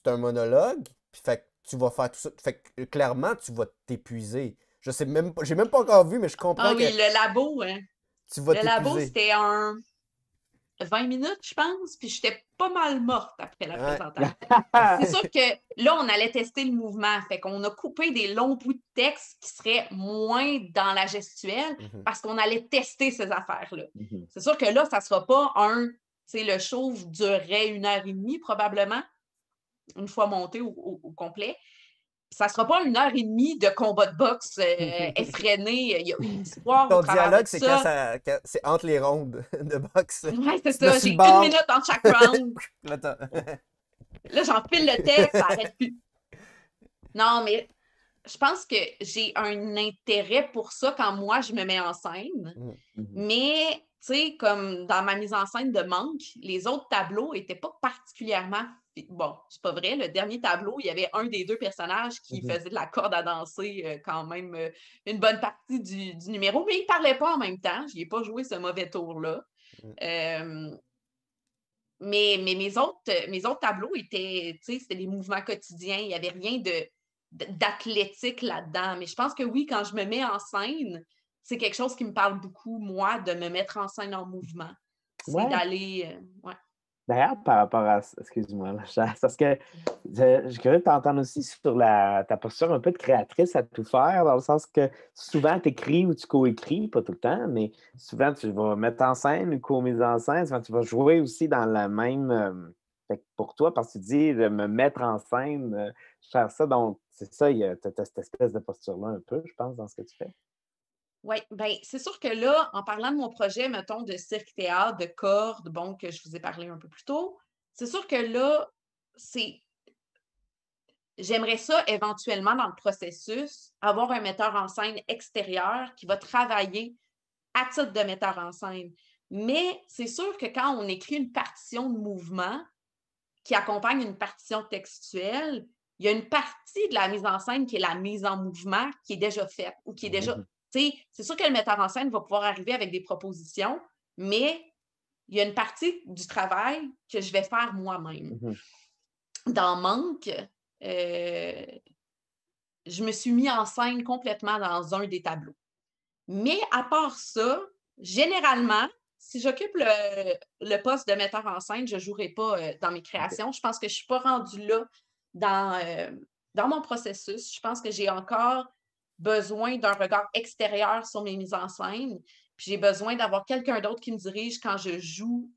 un monologue, puis fait que tu vas faire tout ça. Fait que clairement, tu vas t'épuiser. Je sais même pas, j'ai même pas encore vu, mais je comprends Ah que oui, le labo, hein. tu vas Le labo, t'épuiser. c'était un 20 minutes, je pense, puis j'étais pas mal morte après la Ouais. présentation. C'est sûr que là, on allait tester le mouvement. Fait qu'on a coupé des longs bouts de texte qui seraient moins dans la gestuelle Mhm. parce qu'on allait tester ces affaires-là. Mhm. C'est sûr que là, ça ne sera pas le show durerait 1 heure et demie probablement, une fois monté au complet. Ça ne sera pas 1 heure et demie de combat de boxe effréné. Il y a une histoire au Ton travers de dialogue, c'est ça. c'est entre les rondes de boxe. Ouais, c'est Tu te mets ça. sur le J'ai 1 minute bord. entre chaque round. Là, Là, j'enfile le texte, ça n'arrête plus. Non, mais je pense que j'ai un intérêt pour ça quand moi, je me mets en scène. Mhm. Mhm. Mais, tu sais, comme dans ma mise en scène de Manque, les autres tableaux n'étaient pas particulièrement. Bon, c'est pas vrai. Le dernier tableau, il y avait un des deux personnages qui Mhm. faisait de la corde à danser quand même une bonne partie du numéro, mais il parlait pas en même temps. Je n'y ai pas joué ce mauvais tour-là. Mhm. Mais mes autres tableaux étaient, tu sais, c'était des mouvements quotidiens. Il n'y avait rien d'athlétique là-dedans. Mais je pense que oui, quand je me mets en scène, c'est quelque chose qui me parle beaucoup, moi, de me mettre en scène en mouvement. C'est Ouais. d'aller. Ouais. D'ailleurs, par rapport à excuse-moi, là, parce que je suis curieux de t'entendre aussi sur ta posture un peu de créatrice à tout faire, dans le sens que souvent tu écris ou tu coécris, pas tout le temps, mais souvent tu vas mettre en scène ou co-mise en scène, souvent tu vas jouer aussi dans la même. Fait que pour toi, parce que tu dis de me mettre en scène, faire ça, donc c'est ça, tu as cette espèce de posture-là un peu, je pense, dans ce que tu fais. Oui, bien, c'est sûr que là, en parlant de mon projet, mettons, de cirque-théâtre, de corde, bon, que je vous ai parlé un peu plus tôt, c'est sûr que là, j'aimerais ça éventuellement dans le processus, avoir un metteur en scène extérieur qui va travailler à titre de metteur en scène. Mais c'est sûr que quand on écrit une partition de mouvement qui accompagne une partition textuelle, il y a une partie de la mise en scène qui est la mise en mouvement qui est déjà faite ou qui est déjà. C'est sûr que le metteur en scène va pouvoir arriver avec des propositions, mais il y a une partie du travail que je vais faire moi-même. Dans Manque, je me suis mis en scène complètement dans un des tableaux. Mais à part ça, généralement, si j'occupe le poste de metteur en scène, je ne jouerai pas dans mes créations. Je pense que je ne suis pas rendue là dans mon processus. Je pense que j'ai encore besoin d'un regard extérieur sur mes mises en scène. Puis j'ai besoin d'avoir quelqu'un d'autre qui me dirige quand je joue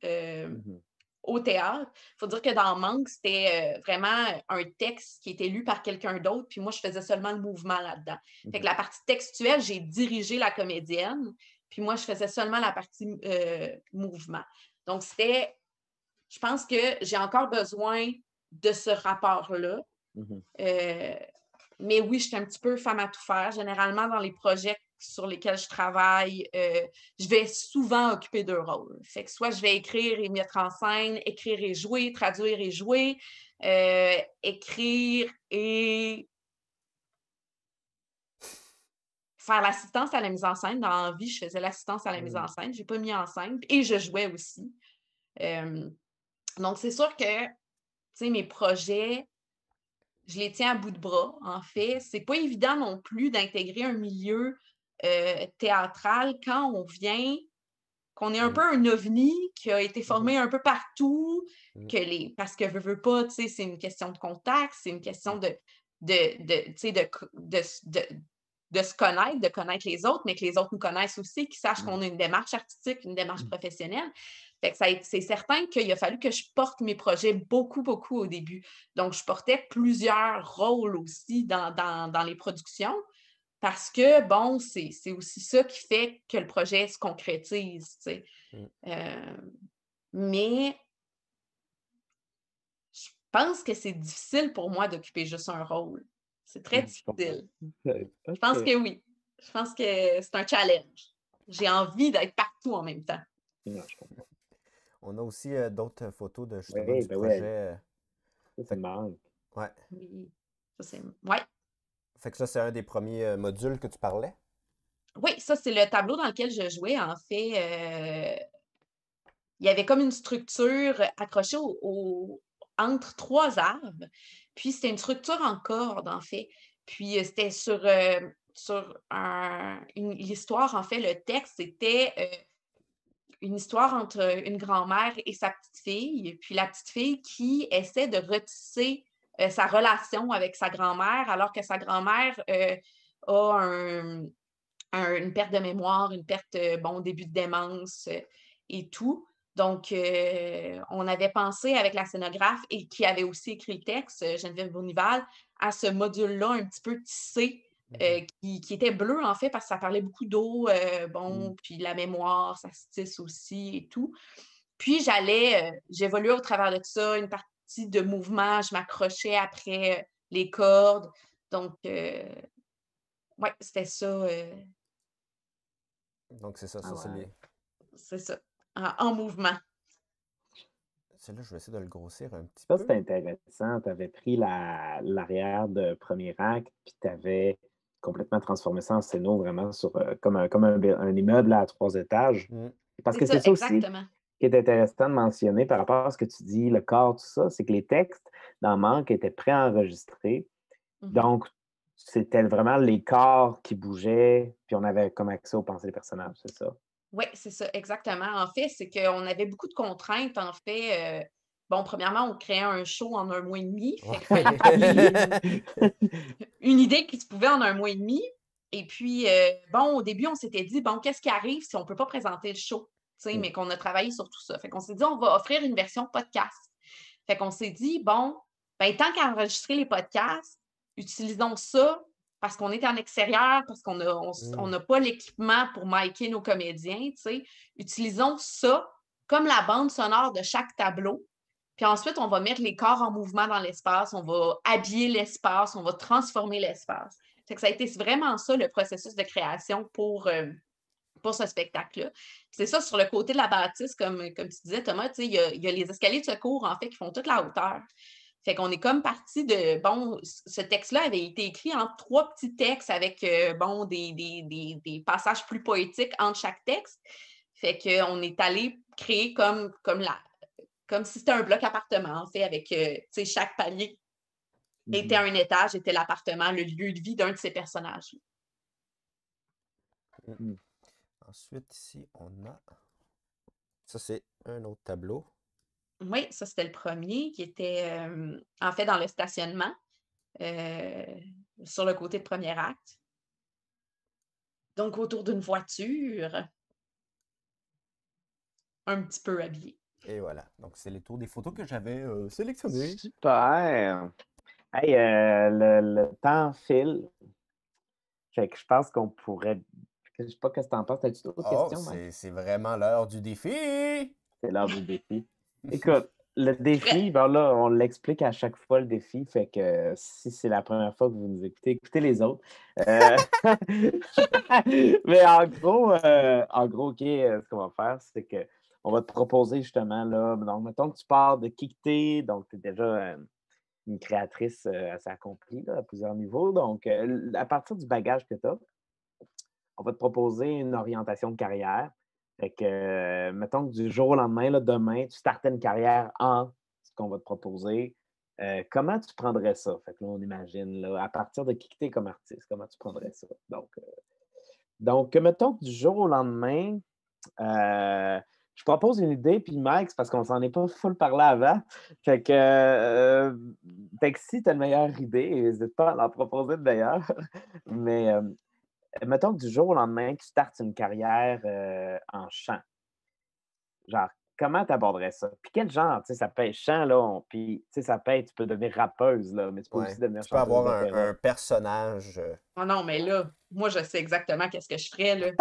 au théâtre. Il faut dire que dans Manque, c'était vraiment un texte qui était lu par quelqu'un d'autre, puis moi, je faisais seulement le mouvement là-dedans. Fait que la partie textuelle, j'ai dirigé la comédienne, puis moi, je faisais seulement la partie mouvement. Donc, je pense que j'ai encore besoin de ce rapport-là. Mais oui, je suis un petit peu femme à tout faire. Généralement, dans les projets sur lesquels je travaille, je vais souvent occuper 2 rôles. Fait que soit je vais écrire et mettre en scène, écrire et jouer, traduire et jouer, écrire et faire l'assistance à la mise en scène. Dans la vie, je faisais l'assistance à la mise en scène. Je n'ai pas mis en scène et je jouais aussi. Donc, c'est sûr que, tu sais, mes projets, je les tiens à bout de bras, en fait. C'est pas évident non plus d'intégrer un milieu théâtral quand qu'on est un peu un ovni qui a été formé un peu partout, parce que veux pas, tu sais, c'est une question de contact, c'est une question de se connaître, de connaître les autres, mais que les autres nous connaissent aussi, qu'ils sachent qu'on a une démarche artistique, une démarche professionnelle. Fait que c'est certain qu'il a fallu que je porte mes projets beaucoup, beaucoup au début. Donc, je portais plusieurs rôles aussi dans les productions parce que, bon, c'est aussi ça qui fait que le projet se concrétise, tu sais. Mais je pense que c'est difficile pour moi d'occuper juste un rôle. C'est très difficile. Je pense que oui. Je pense que c'est un challenge. J'ai envie d'être partout en même temps. Non, je comprends. On a aussi d'autres photos de justement Oui, du ben projet. Ça, c'est Manque. Ouais. Oui. Ça, c'est... Ouais. Fait que ça, c'est un des premiers modules que tu parlais? Oui, ça, c'est le tableau dans lequel je jouais. En fait, il y avait comme une structure accrochée entre 3 arbres. Puis, c'était une structure en corde, en fait. Puis, c'était sur l'histoire, en fait, le texte, c'était une histoire entre une grand-mère et sa petite-fille. Puis, la petite-fille qui essaie de retisser sa relation avec sa grand-mère, alors que sa grand-mère a une perte de mémoire, une perte, début de démence et tout. Donc, on avait pensé avec la scénographe et qui avait aussi écrit le texte, Geneviève Bournival, à ce module-là un petit peu tissé, qui était bleu en fait parce que ça parlait beaucoup d'eau, puis la mémoire, ça se tisse aussi et tout. Puis j'évoluais au travers de ça, une partie de mouvement, je m'accrochais après les cordes. Donc, ouais, c'était ça. Donc, c'est ça. Ah c'est ouais. C'est ça, en mouvement. Celle-là, je vais essayer de le grossir un petit Ça, peu. c'est intéressant. Tu avais pris l'arrière de premier acte, puis tu avais complètement transformé ça en scéno, vraiment comme un immeuble à 3 étages. Parce que C'est c'est ça, ça aussi exactement. qui est intéressant de mentionner par rapport à ce que tu dis, le corps, tout ça, c'est que les textes dans Manque étaient préenregistrés. Donc, c'était vraiment les corps qui bougeaient, puis on avait comme accès aux pensées des personnages, c'est ça? Oui, c'est ça, exactement. En fait, c'est qu'on avait beaucoup de contraintes. En fait, premièrement, on créait un show en 1 mois et demi. Fait qu'il fallait trouver une idée qui se pouvait en 1 mois et demi. Et puis, au début, on s'était dit, qu'est-ce qui arrive si on ne peut pas présenter le show? Mais qu'on a travaillé sur tout ça. Fait qu'on s'est dit, on va offrir une version podcast. Fait qu'on s'est dit, tant qu'à enregistrer les podcasts, utilisons ça parce qu'on est en extérieur, parce qu'on n'a pas l'équipement pour micer nos comédiens, utilisons ça comme la bande sonore de chaque tableau. Puis ensuite, on va mettre les corps en mouvement dans l'espace, on va habiller l'espace, on va transformer l'espace. Fait que ça a été vraiment ça, le processus de création pour ce spectacle-là. C'est ça, sur le côté de la bâtisse, comme tu disais, Thomas, il y a les escaliers de secours, en fait, qui font toute la hauteur. Fait qu'on est comme parti de, bon, ce texte-là avait été écrit en 3 petits textes avec, bon, des passages plus poétiques entre chaque texte. Fait qu'on est allé créer comme si c'était un bloc appartement, en fait, avec, tu sais, chaque palier était un étage, était l'appartement, le lieu de vie d'un de ces personnages. Ensuite, ici, on a... Ça, c'est un autre tableau. Oui, ça, c'était le premier qui était, en fait, dans le stationnement, sur le côté de premier acte. Donc, autour d'une voiture, un petit peu habillée. Et voilà. Donc, c'est les tours des photos que j'avais sélectionnées. Super! Hey, le temps file. Fait que je pense qu'on pourrait. Je sais pas ce que tu en penses. As-tu d'autres questions, Mike? C'est vraiment l'heure du défi! C'est l'heure du défi. Écoute, le défi, ben là, on l'explique à chaque fois, le défi. Fait que si c'est la première fois que vous nous écoutez, écoutez les autres. Mais en gros, OK, ce qu'on va faire, c'est que on va te proposer justement, là, donc, mettons que tu pars de qui que t'es, donc tu es déjà une créatrice assez accomplie là, à plusieurs niveaux. Donc, à partir du bagage que tu as, on va te proposer une orientation de carrière. Fait que, mettons que du jour au lendemain, là, demain, tu startais une carrière en ce qu'on va te proposer. Comment tu prendrais ça? Fait que là, on imagine, là, à partir de qui tu es comme artiste, comment tu prendrais ça? Donc, mettons que du jour au lendemain, je propose une idée, puis Mike, c'est parce qu'on s'en est pas full parlé avant. Fait que si tu as une meilleure idée, n'hésite pas à en proposer de meilleure. Mais mettons que du jour au lendemain, tu startes une carrière en chant. Genre, comment tu aborderais ça? Puis quel genre? Tu sais, ça peut être chant, là, puis tu sais, ça peut être, tu peux devenir rappeuse, là, mais tu peux aussi devenir tu peux chanteuse avoir d'opéra. un personnage. Oh non, mais là, moi, je sais exactement qu'est-ce que je ferais, là.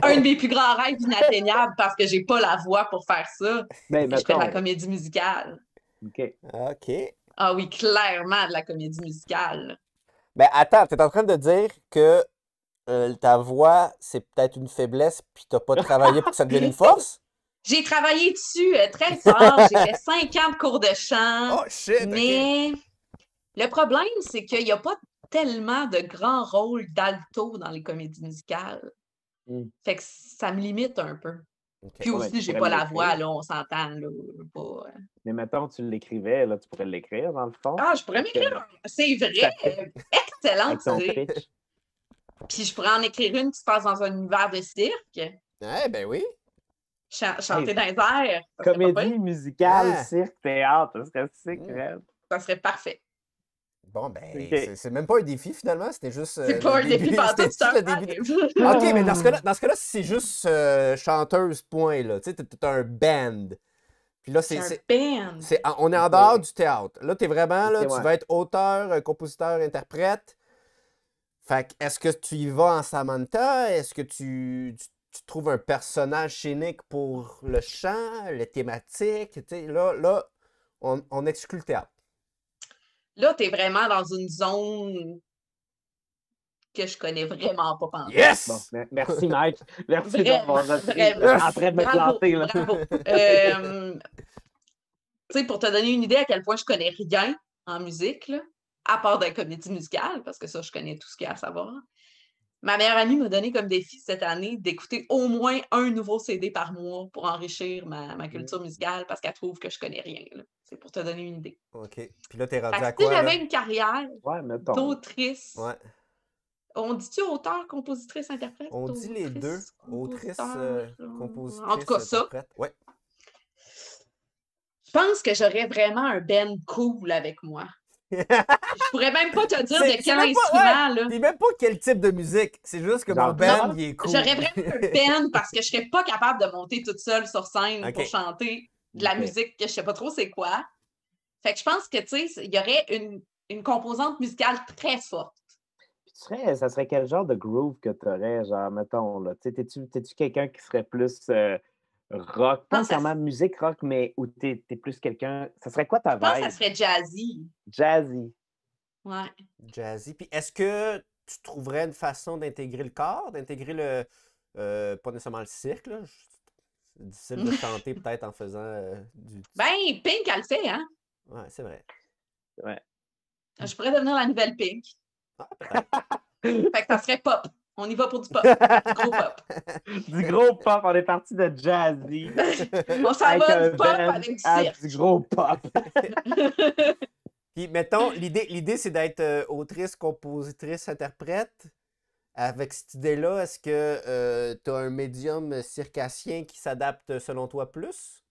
Un de mes plus grands rêves inatteignables parce que j'ai pas la voix pour faire ça. Mais Je fais de la mettons, comédie musicale. OK. OK. Ah oui, clairement de la comédie musicale. Ben attends, tu es en train de dire que ta voix, c'est peut-être une faiblesse, puis tu n'as pas travaillé pour que ça devienne une force? J'ai travaillé dessus très fort. J'ai fait 5 ans de cours de chant. Oh shit, mais le problème, c'est qu'il n'y a pas tellement de grands rôles d'alto dans les comédies musicales. Fait que ça me limite un peu. Okay. Puis aussi, j'ai pas la voix, là, on s'entend. Là, pas, Mais mettons, tu l'écrivais, là, tu pourrais l'écrire, dans le fond. Ah, je pourrais m'écrire. C'est vrai. Excellente idée. Puis je pourrais en écrire une qui se passe dans un univers de cirque. Eh ben oui. Chanter dans les airs. Comédie musicale, cirque, théâtre, ça serait secret. Ça serait parfait. Bon, ben, c'est même pas un défi finalement, c'était juste. C'est pas un défi, c'était juste le début. Ok, mais dans ce cas-là, c'est juste chanteuse, point, là. Tu sais, t'as un band. Puis là, c'est un band. On est en dehors du théâtre. Là, t'es vraiment, là, tu vas être auteur, compositeur, interprète. Fait que, est-ce que tu y vas en Samantha? Est-ce que tu trouves un personnage scénique pour le chant, les thématiques? Tu sais, là, on exclut le théâtre. Là, tu es vraiment dans une zone que je connais vraiment pas pendant. Yes! Bon, merci, Mike. Merci d'avoir en train de me planter. Là. Bravo. Tu sais, pour te donner une idée à quel point je connais rien en musique, là, à part de la comédie musicale, parce que ça, je connais tout ce qu'il y a à savoir. Ma meilleure amie m'a donné comme défi cette année d'écouter au moins un nouveau CD par mois pour enrichir ma culture musicale parce qu'elle trouve que je connais rien. C'est pour te donner une idée. OK. Puis là, t'es rendu à Si quoi? j'avais une carrière d'autrice, on dit-tu auteur, compositrice, interprète? On dit les deux. Autrice, compositrice, en tout cas, ça. Ouais. Je pense que j'aurais vraiment un band cool avec moi. Je pourrais même pas te dire de quel instrument. Là. Puis même pas quel type de musique. C'est juste que mon band, il est cool. J'aurais vraiment un band parce que je serais pas capable de monter toute seule sur scène pour chanter de la musique que je sais pas trop c'est quoi. Fait que je pense que, tu sais, il y aurait une composante musicale très forte. Ça serait quel genre de groove que tu aurais, genre, mettons, là? T'es-tu quelqu'un qui serait plus rock, pas Non, ça, nécessairement musique rock, mais où t'es plus quelqu'un. Ça serait quoi ta je pense que ça vibe? serait jazzy. Jazzy. Ouais. Jazzy. Puis est-ce que tu trouverais une façon d'intégrer le corps, d'intégrer pas nécessairement le cirque, là? C'est difficile de chanter peut-être en faisant du... Ben, Pink, elle le fait, hein? Ouais, c'est vrai. Ouais. Je pourrais devenir la nouvelle Pink. Ah, peut-être. Fait que ça serait pop. On y va pour du pop. Du gros pop. Du gros pop, on est parti de jazzy. On s'en Avec va un du pop band avec du à cirque. du gros pop. Puis, mettons, l'idée c'est d'être autrice, compositrice, interprète. Avec cette idée-là, est-ce que tu as un médium circassien qui s'adapte selon toi plus?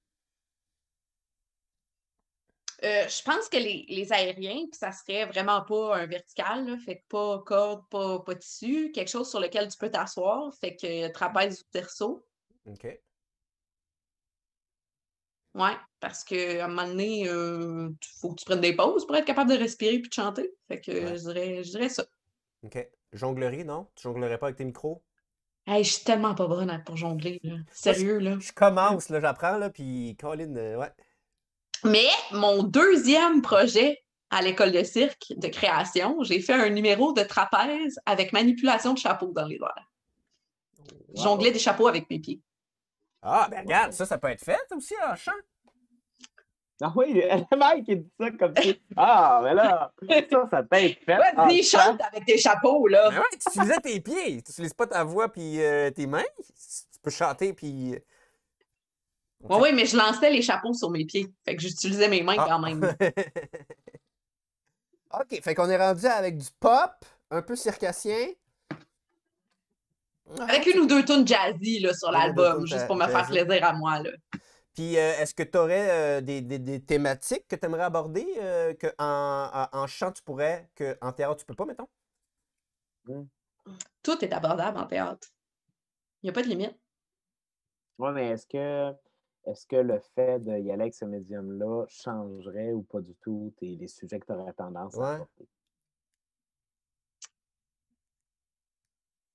Je pense que les aériens, puis ça serait vraiment pas un vertical, là, fait que pas corde, pas tissu, quelque chose sur lequel tu peux t'asseoir, fait que trapèze ou terceau. OK. Ouais, parce qu'à un moment donné, faut que tu prennes des pauses pour être capable de respirer puis de chanter. Fait que Ouais. je dirais ça. OK. Jonglerie, non? Tu jonglerais pas avec tes micros? Hey, je suis tellement pas bonne pour jongler, là. Sérieux, là. Je commence, là, j'apprends, là, puis Colin, ouais. Mais mon deuxième projet à l'école de cirque de création, j'ai fait un numéro de trapèze avec manipulation de chapeau dans les airs. Je jonglais des chapeaux avec mes pieds. Ah, ben regarde, ça peut être fait aussi en chant. Ah oui, le mec qui dit ça comme si. Ah, mais là, ça peut être fait. Ouais, en dis, chant. chante avec tes chapeaux, là. Ben ouais, tu utilisais tes pieds. Tu n'utilises pas ta voix puis tes mains. Tu peux chanter puis... Oui, oui, mais je lançais les chapeaux sur mes pieds. Fait que j'utilisais mes mains quand même. OK, fait qu'on est rendu avec du pop, un peu circassien. Avec une ou deux tunes jazzy là, sur Une ou deux l'album, tunes juste pour me faire jazzy. plaisir à moi. Là. Puis, est-ce que tu aurais des thématiques que tu aimerais aborder que en chant tu pourrais, que en théâtre tu peux pas, mettons? Tout est abordable en théâtre. Il n'y a pas de limite. Oui, mais est-ce que le fait d'y aller avec ce médium-là changerait ou pas du tout les sujets que tu aurais tendance à Ouais. porter?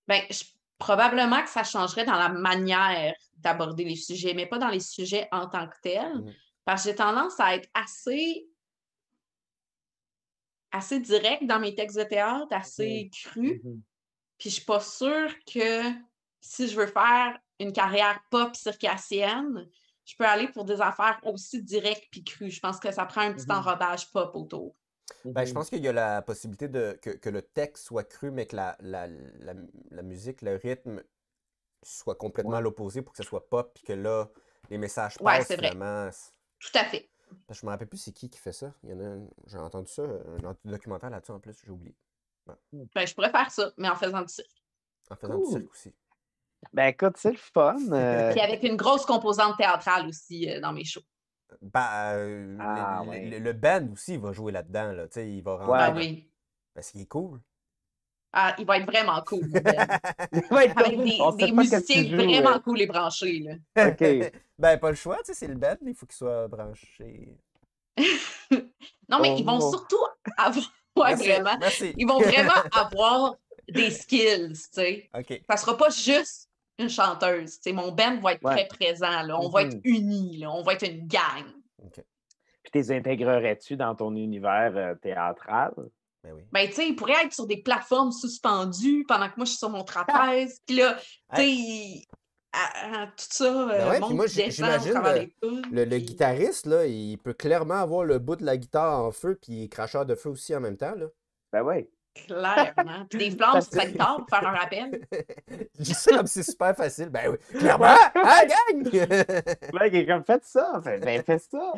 Ben, probablement que ça changerait dans la manière d'aborder les sujets, mais pas dans les sujets en tant que tels. Parce que j'ai tendance à être assez direct dans mes textes de théâtre, assez cru. Puis je suis pas sûre que si je veux faire une carrière pop circassienne, je peux aller pour des affaires aussi directes puis crues. Je pense que ça prend un petit enrobage pop autour. Ben, je pense qu'il y a la possibilité que le texte soit cru, mais que la musique, le rythme soit complètement à l'opposé pour que ce soit pop, puis que là, les messages Ouais, passent c'est vrai. finalement. Tout à fait. Parce que je me rappelle plus c'est qui fait ça. Il y en a j'ai entendu ça, un documentaire là-dessus en plus, j'ai oublié. Ben, je pourrais faire ça, mais en faisant du cirque. En faisant du cirque aussi. Ben écoute, c'est le fun. Puis avec une grosse composante théâtrale aussi dans mes shows. Ben, le band aussi va jouer là-dedans. Là. Tu sais, il va rentrer. Ah oui. Parce qu'il est cool. Ah, il va être vraiment cool, mon band. Il va être Avec cool. des musiciens vraiment cool et branchés. Là. OK. Ben, pas le choix, tu sais, c'est le band, il faut qu'il soit branché. Non, mais ils vont surtout avoir. Ouais, Merci, vraiment. merci. Ils vont vraiment avoir des skills, tu sais. OK. Ça sera pas juste une chanteuse. Tu sais, mon band va être très présent. Là. On va être unis. Là. On va être une gang. OK. Puis t'es intégrerais-tu dans ton univers théâtral? Ben oui. Ben, tu sais, ils pourraient être sur des plateformes suspendues pendant que moi, je suis sur mon trapèze. Puis là, tu sais, tout ça, Ben ouais, monte, puis moi, descend au j'imagine travers des tunes, le puis- guitariste, là, il peut clairement avoir le bout de la guitare en feu, puis il est cracheur de feu aussi en même temps, là. Ben oui. Clairement. Puis des flammes sur sa guitare pour faire un rappel. Je dis ça comme c'est super facile. Ben oui, clairement! Hein, gang! Le mec est comme, faites ça. Ben, fais ça.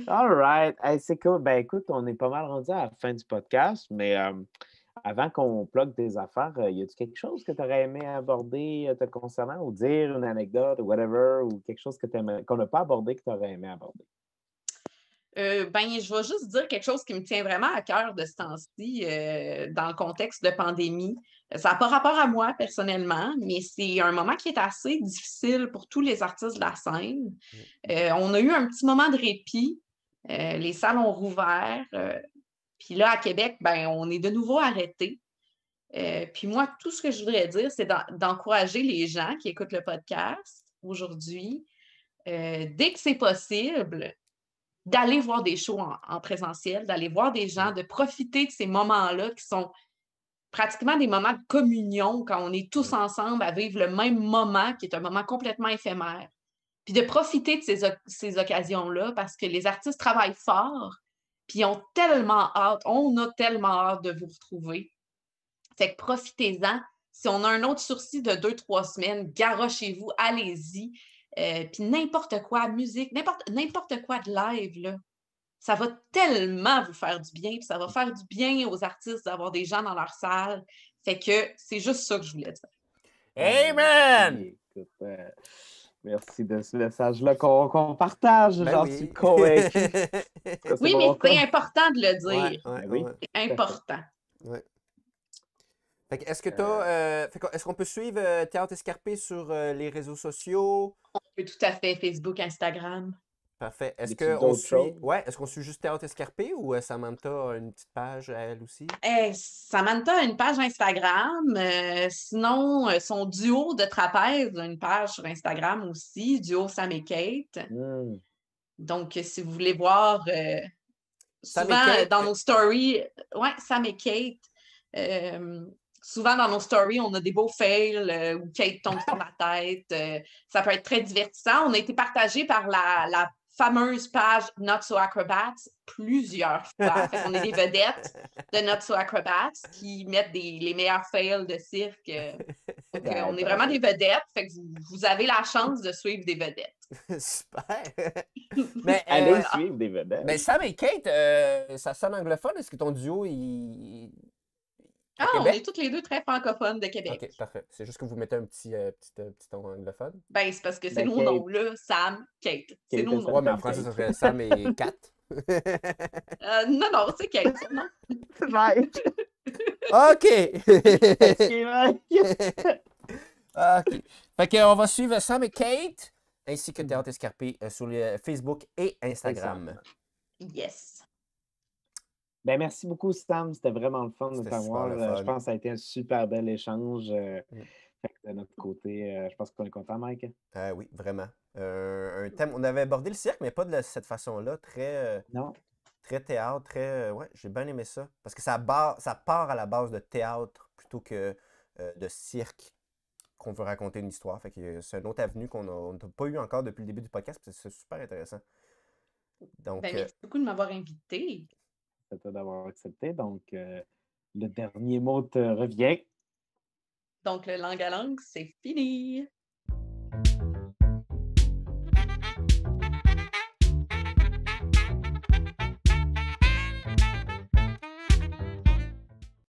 All right. Hey, c'est cool. Ben, écoute, on est pas mal rendu à la fin du podcast, mais avant qu'on plug tes affaires, y a-tu quelque chose que tu aurais aimé aborder te concernant ou dire une anecdote ou whatever ou quelque chose qu'on n'a pas abordé que tu aurais aimé aborder? Ben, je vais juste dire quelque chose qui me tient vraiment à cœur de ce temps-ci, dans le contexte de pandémie. Ça n'a pas rapport à moi personnellement, mais c'est un moment qui est assez difficile pour tous les artistes de la scène. On a eu un petit moment de répit. Les salles ont rouvert. Puis là, à Québec, ben, on est de nouveau arrêtés. Puis moi, tout ce que je voudrais dire, c'est d'encourager les gens qui écoutent le podcast aujourd'hui, dès que c'est possible, d'aller voir des shows en présentiel, d'aller voir des gens, de profiter de ces moments-là qui sont pratiquement des moments de communion quand on est tous ensemble à vivre le même moment qui est un moment complètement éphémère. Puis de profiter de ces occasions-là parce que les artistes travaillent fort, puis ils ont tellement hâte, on a tellement hâte de vous retrouver. Fait que profitez-en. Si on a un autre sursis de 2-3 semaines, garochez-vous, allez-y. Puis n'importe quoi, musique, n'importe quoi de live, là, ça va tellement vous faire du bien, puis ça va faire du bien aux artistes d'avoir des gens dans leur salle. Fait que c'est juste ça que je voulais dire. Amen! Écoute, merci de ce message-là qu'on partage, Ben j'en oui. suis convaincu. Oui, mais c'est important de le dire. Ouais, oui. ouais, C'est important. ouais. Fait que est-ce qu'on peut suivre Théâtre Escarpé sur les réseaux sociaux? On peut tout à fait Facebook, Instagram. Parfait. Est-ce Y a-t-il qu'on d'autres suit... choses? Ouais, est-ce qu'on suit juste Théâtre Escarpé ou Samantha a une petite page à elle aussi? Samantha a une page Instagram. Sinon, son duo de trapèze a une page sur Instagram aussi, duo Sam et Kate. Hmm. Donc, si vous voulez voir, Sam et souvent Kate, dans nos stories, ouais, Sam et Kate, souvent dans nos stories, on a des beaux fails où Kate tombe sur la tête. Ça peut être très divertissant. On a été partagé par la fameuse page Not So Acrobats plusieurs fois. Fait qu'on est des vedettes de Not So Acrobats qui mettent les meilleurs fails de cirque. Donc, on est vraiment des vedettes. Fait que vous avez la chance de suivre des vedettes. Super! Mais, Allez suivre des vedettes. mais Sam et Kate, ça sonne anglophone? Est-ce que ton duo, Ah, au on Québec? est toutes les deux très francophones de Québec. Ok, parfait. C'est juste que vous mettez un petit ton anglophone. Ben, c'est parce que c'est Ben, nos Kate. noms, là. Sam, Kate. C'est Kate nos et noms. Ouais, mais en Sam français, Kate. ça serait Sam et Kat. Non, c'est Kate, ça, non? Mike! OK! Fatigué, Mike! OK. Fait qu'on va suivre Sam et Kate, ainsi que Théâtre Escarpé sur les Facebook et Instagram. Yes. Ben, merci beaucoup, Sam. C'était vraiment le fun de C'était t'avoir. super le fun. Je pense que ça a été un super bel échange. Mm. Fait que de notre côté, je pense qu'on est content, Mike. Oui, vraiment. Un thème, on avait abordé le cirque, mais pas de cette façon-là. Très, Non? très théâtre, très. Ouais, j'ai bien aimé ça. Parce que ça part à la base de théâtre plutôt que de cirque qu'on veut raconter une histoire. Fait que c'est une autre avenue qu'on n'a pas eu encore depuis le début du podcast. Puis c'est super intéressant. Donc, Ben, merci beaucoup de m'avoir invité. C'est à toi d'avoir accepté. Donc, le dernier mot te revient. Donc, le langue à langue, c'est fini.